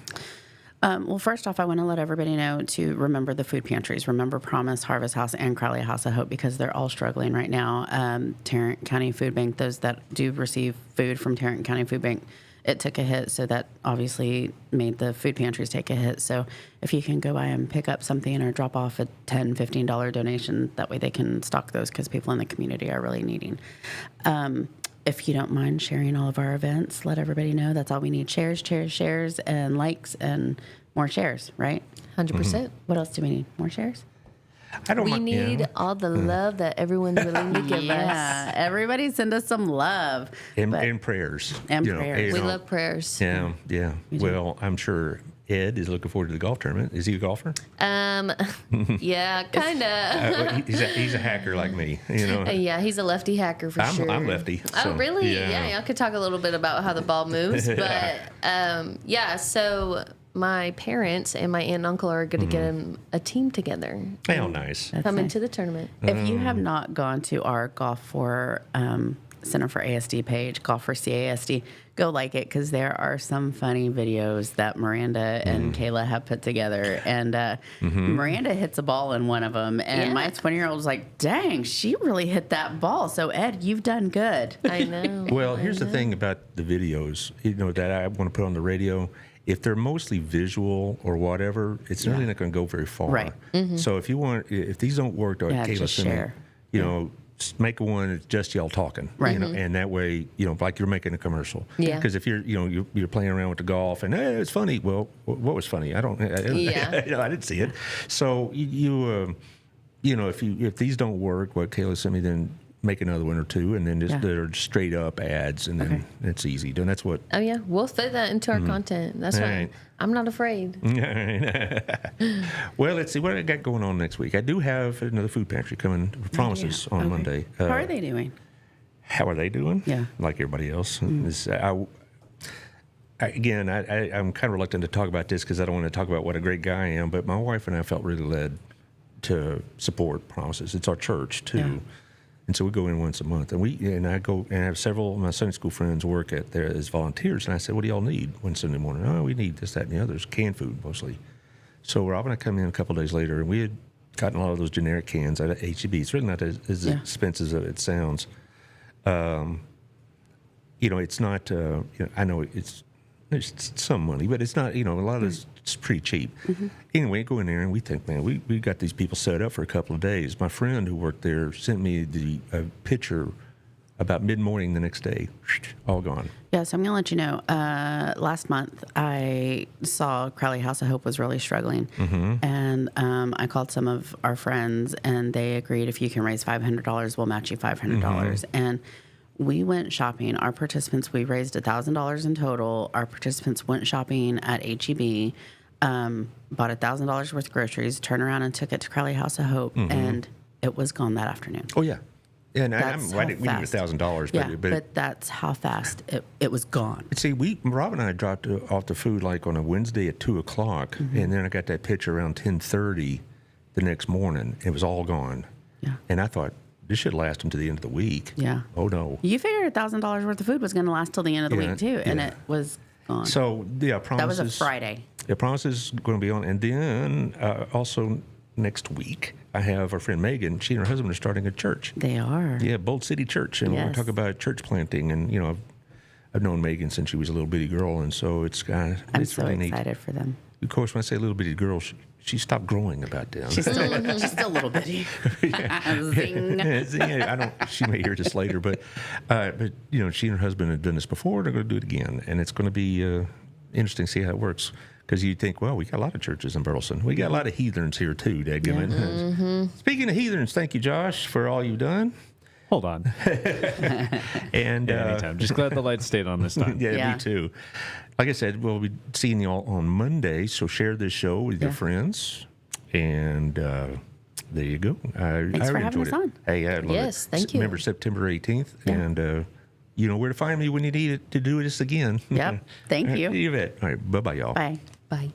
Speaker 3: Well, first off, I want to let everybody know to remember the food pantries. Remember Promise, Harvest House, and Crowley House of Hope, because they're all struggling right now. Tarrant County Food Bank, those that do receive food from Tarrant County Food Bank, it took a hit, so that obviously made the food pantries take a hit. So if you can go by and pick up something or drop off a $10, $15 donation, that way they can stock those, because people in the community are really needing. if you don't mind sharing all of our events, let everybody know. That's all we need. Shares, and likes and more shares, right?
Speaker 4: 100%.
Speaker 3: What else do we need? More shares?
Speaker 2: I don't
Speaker 4: We
Speaker 2: mind-
Speaker 4: need all the love that everyone's willing to give
Speaker 3: Yeah,
Speaker 4: us.
Speaker 3: everybody send us some love.
Speaker 2: and,
Speaker 3: But-
Speaker 2: and prayers.
Speaker 3: And
Speaker 2: you know,
Speaker 3: prayers.
Speaker 4: We
Speaker 2: you know.
Speaker 4: love prayers.
Speaker 2: Yeah, yeah. Well, I'm sure Ed is looking forward to the golf tournament. Is he a golfer?
Speaker 4: Yeah, kind of.
Speaker 2: He's a hacker like me, you know.
Speaker 4: Yeah, he's a lefty hacker for sure.
Speaker 2: I'm lefty.
Speaker 4: Oh,
Speaker 2: so,
Speaker 4: really?
Speaker 2: Yeah.
Speaker 4: Yeah, I could talk a little bit about how the ball moves. But yeah, so my parents and my aunt and uncle are going to get a team together.
Speaker 2: How nice.
Speaker 3: That's
Speaker 4: Come
Speaker 3: nice.
Speaker 4: into the tournament.
Speaker 3: If you have not gone to our Golf for Center for ASD page, Golf for CASD, go like it because there are some funny videos that Miranda and Kayla have put together. And Miranda hits a ball in one of them. And
Speaker 4: Yeah.
Speaker 3: my 20-year-old was like, dang, she really hit that ball. So, Ed, you've done good.
Speaker 4: I know.
Speaker 2: Well, here's the thing about the videos, you know, that I want to put on the radio. If they're mostly visual or whatever, it's really not going to go very far.
Speaker 3: Right.
Speaker 2: So if these don't work, or
Speaker 3: Yeah,
Speaker 2: Kayla
Speaker 3: just
Speaker 2: send me,
Speaker 3: share.
Speaker 2: you know, make one that's just y'all talking,
Speaker 3: Right.
Speaker 2: You know, and that way, you know, like you're making a commercial.
Speaker 4: Yeah.
Speaker 2: Because if you're playing around with the golf and hey, it's funny. Well, what was funny? I
Speaker 4: Yeah.
Speaker 2: I didn't see it. So you know, if these don't work, what Kayla sent me, then make another one or two, and then just they're straight up ads, and then it's easy. And that's what.
Speaker 4: Oh, yeah. We'll fit that into our content. That's right.
Speaker 2: Right.
Speaker 4: I'm not afraid.
Speaker 2: Well, let's see what I got going on next week. I do have another food pantry coming. Promises on Monday.
Speaker 3: How are they doing?
Speaker 2: How are they doing?
Speaker 3: Yeah.
Speaker 2: Like everybody else. I'm kind of reluctant to talk about this because I don't want to talk about what a great guy I am. But my wife and I felt really led to support Promises. It's our church too.
Speaker 3: Yeah.
Speaker 2: And so we go in once a month, and I go and I have several of my Sunday school friends work at there as volunteers. And I said, "What do y'all need one Sunday morning?" "Oh, we need this, that, and the others. Canned food mostly." So Rob and I come in a couple of days later, and we had gotten a lot of those generic cans out of HEB. It's really not as expensive as it sounds. You know, it's not. You know, I know it's some money, but it's not. You know, a lot of it's pretty cheap. Anyway, go in there and we think, man, we got these people set up for a couple of days. My friend who worked there sent me the picture about mid-morning the next day, all gone.
Speaker 3: Yeah, so I'm going to let you know. Last month, I saw Crowley House of Hope was really struggling. And I called some of our friends, and they agreed if you can raise $500, we'll match you $500. And we went shopping. Our participants, we raised $1,000 in total. Our participants went shopping at HEB, bought $1,000 worth of groceries, turned around and took it to Crowley House of Hope, and it was gone that afternoon.
Speaker 2: Oh, yeah. And
Speaker 3: That's
Speaker 2: we
Speaker 3: how
Speaker 2: need
Speaker 3: fast.
Speaker 2: $1,000,
Speaker 3: Yeah, but that's how fast it was gone.
Speaker 2: See, Rob and I dropped off the food like on a Wednesday at 2:00, and then I got that picture around 10:30 the next morning. It was all gone.
Speaker 3: Yeah.
Speaker 2: And I thought, this should last them to the end of the week.
Speaker 3: Yeah.
Speaker 2: Oh, no.
Speaker 3: You figured $1,000 worth of food was going to last till the end of the week too, and it was gone.
Speaker 2: So, yeah, Promises.
Speaker 3: that was a Friday.
Speaker 2: Yeah, Promises is going to be on. And then also next week, I have our friend Megan. She and her husband are starting a church.
Speaker 3: They are.
Speaker 2: Yeah, Bold City Church. And we're going
Speaker 3: Yes.
Speaker 2: to talk about church planting. And, you know, I've known Megan since she was a little bitty girl. And so it's
Speaker 3: I'm
Speaker 2: it's
Speaker 3: so
Speaker 2: really
Speaker 3: excited
Speaker 2: neat.
Speaker 3: for them.
Speaker 2: Of course, when I say little bitty girl, she stopped growing about then.
Speaker 3: She's still a little bitty. Zing.
Speaker 2: She may hear this later, but you know, she and her husband have done this before. They're going to do it again, and it's going to be interesting to see how it works. Because you think, well, we got a lot of churches in Burleson. We got a lot of heathens here too, dadgummit. Speaking of heathens, thank you, Josh, for all you've done.
Speaker 5: Hold on.
Speaker 2: And
Speaker 5: Anytime. Just glad the lights stayed on this time.
Speaker 3: Yeah.
Speaker 2: me too. Like I said, we'll be seeing you all on Monday, so share this show with your friends. And there you go.
Speaker 3: Thanks for having us on.
Speaker 2: Hey, I love
Speaker 4: Yes,
Speaker 2: it.
Speaker 4: thank you.
Speaker 2: Remember September 18th,
Speaker 3: Yeah.
Speaker 2: and you know where to find me when you need it to do this again.
Speaker 3: Yep. Thank you.
Speaker 2: You bet. All right, bye-bye, y'all.
Speaker 3: Bye.
Speaker 4: Bye.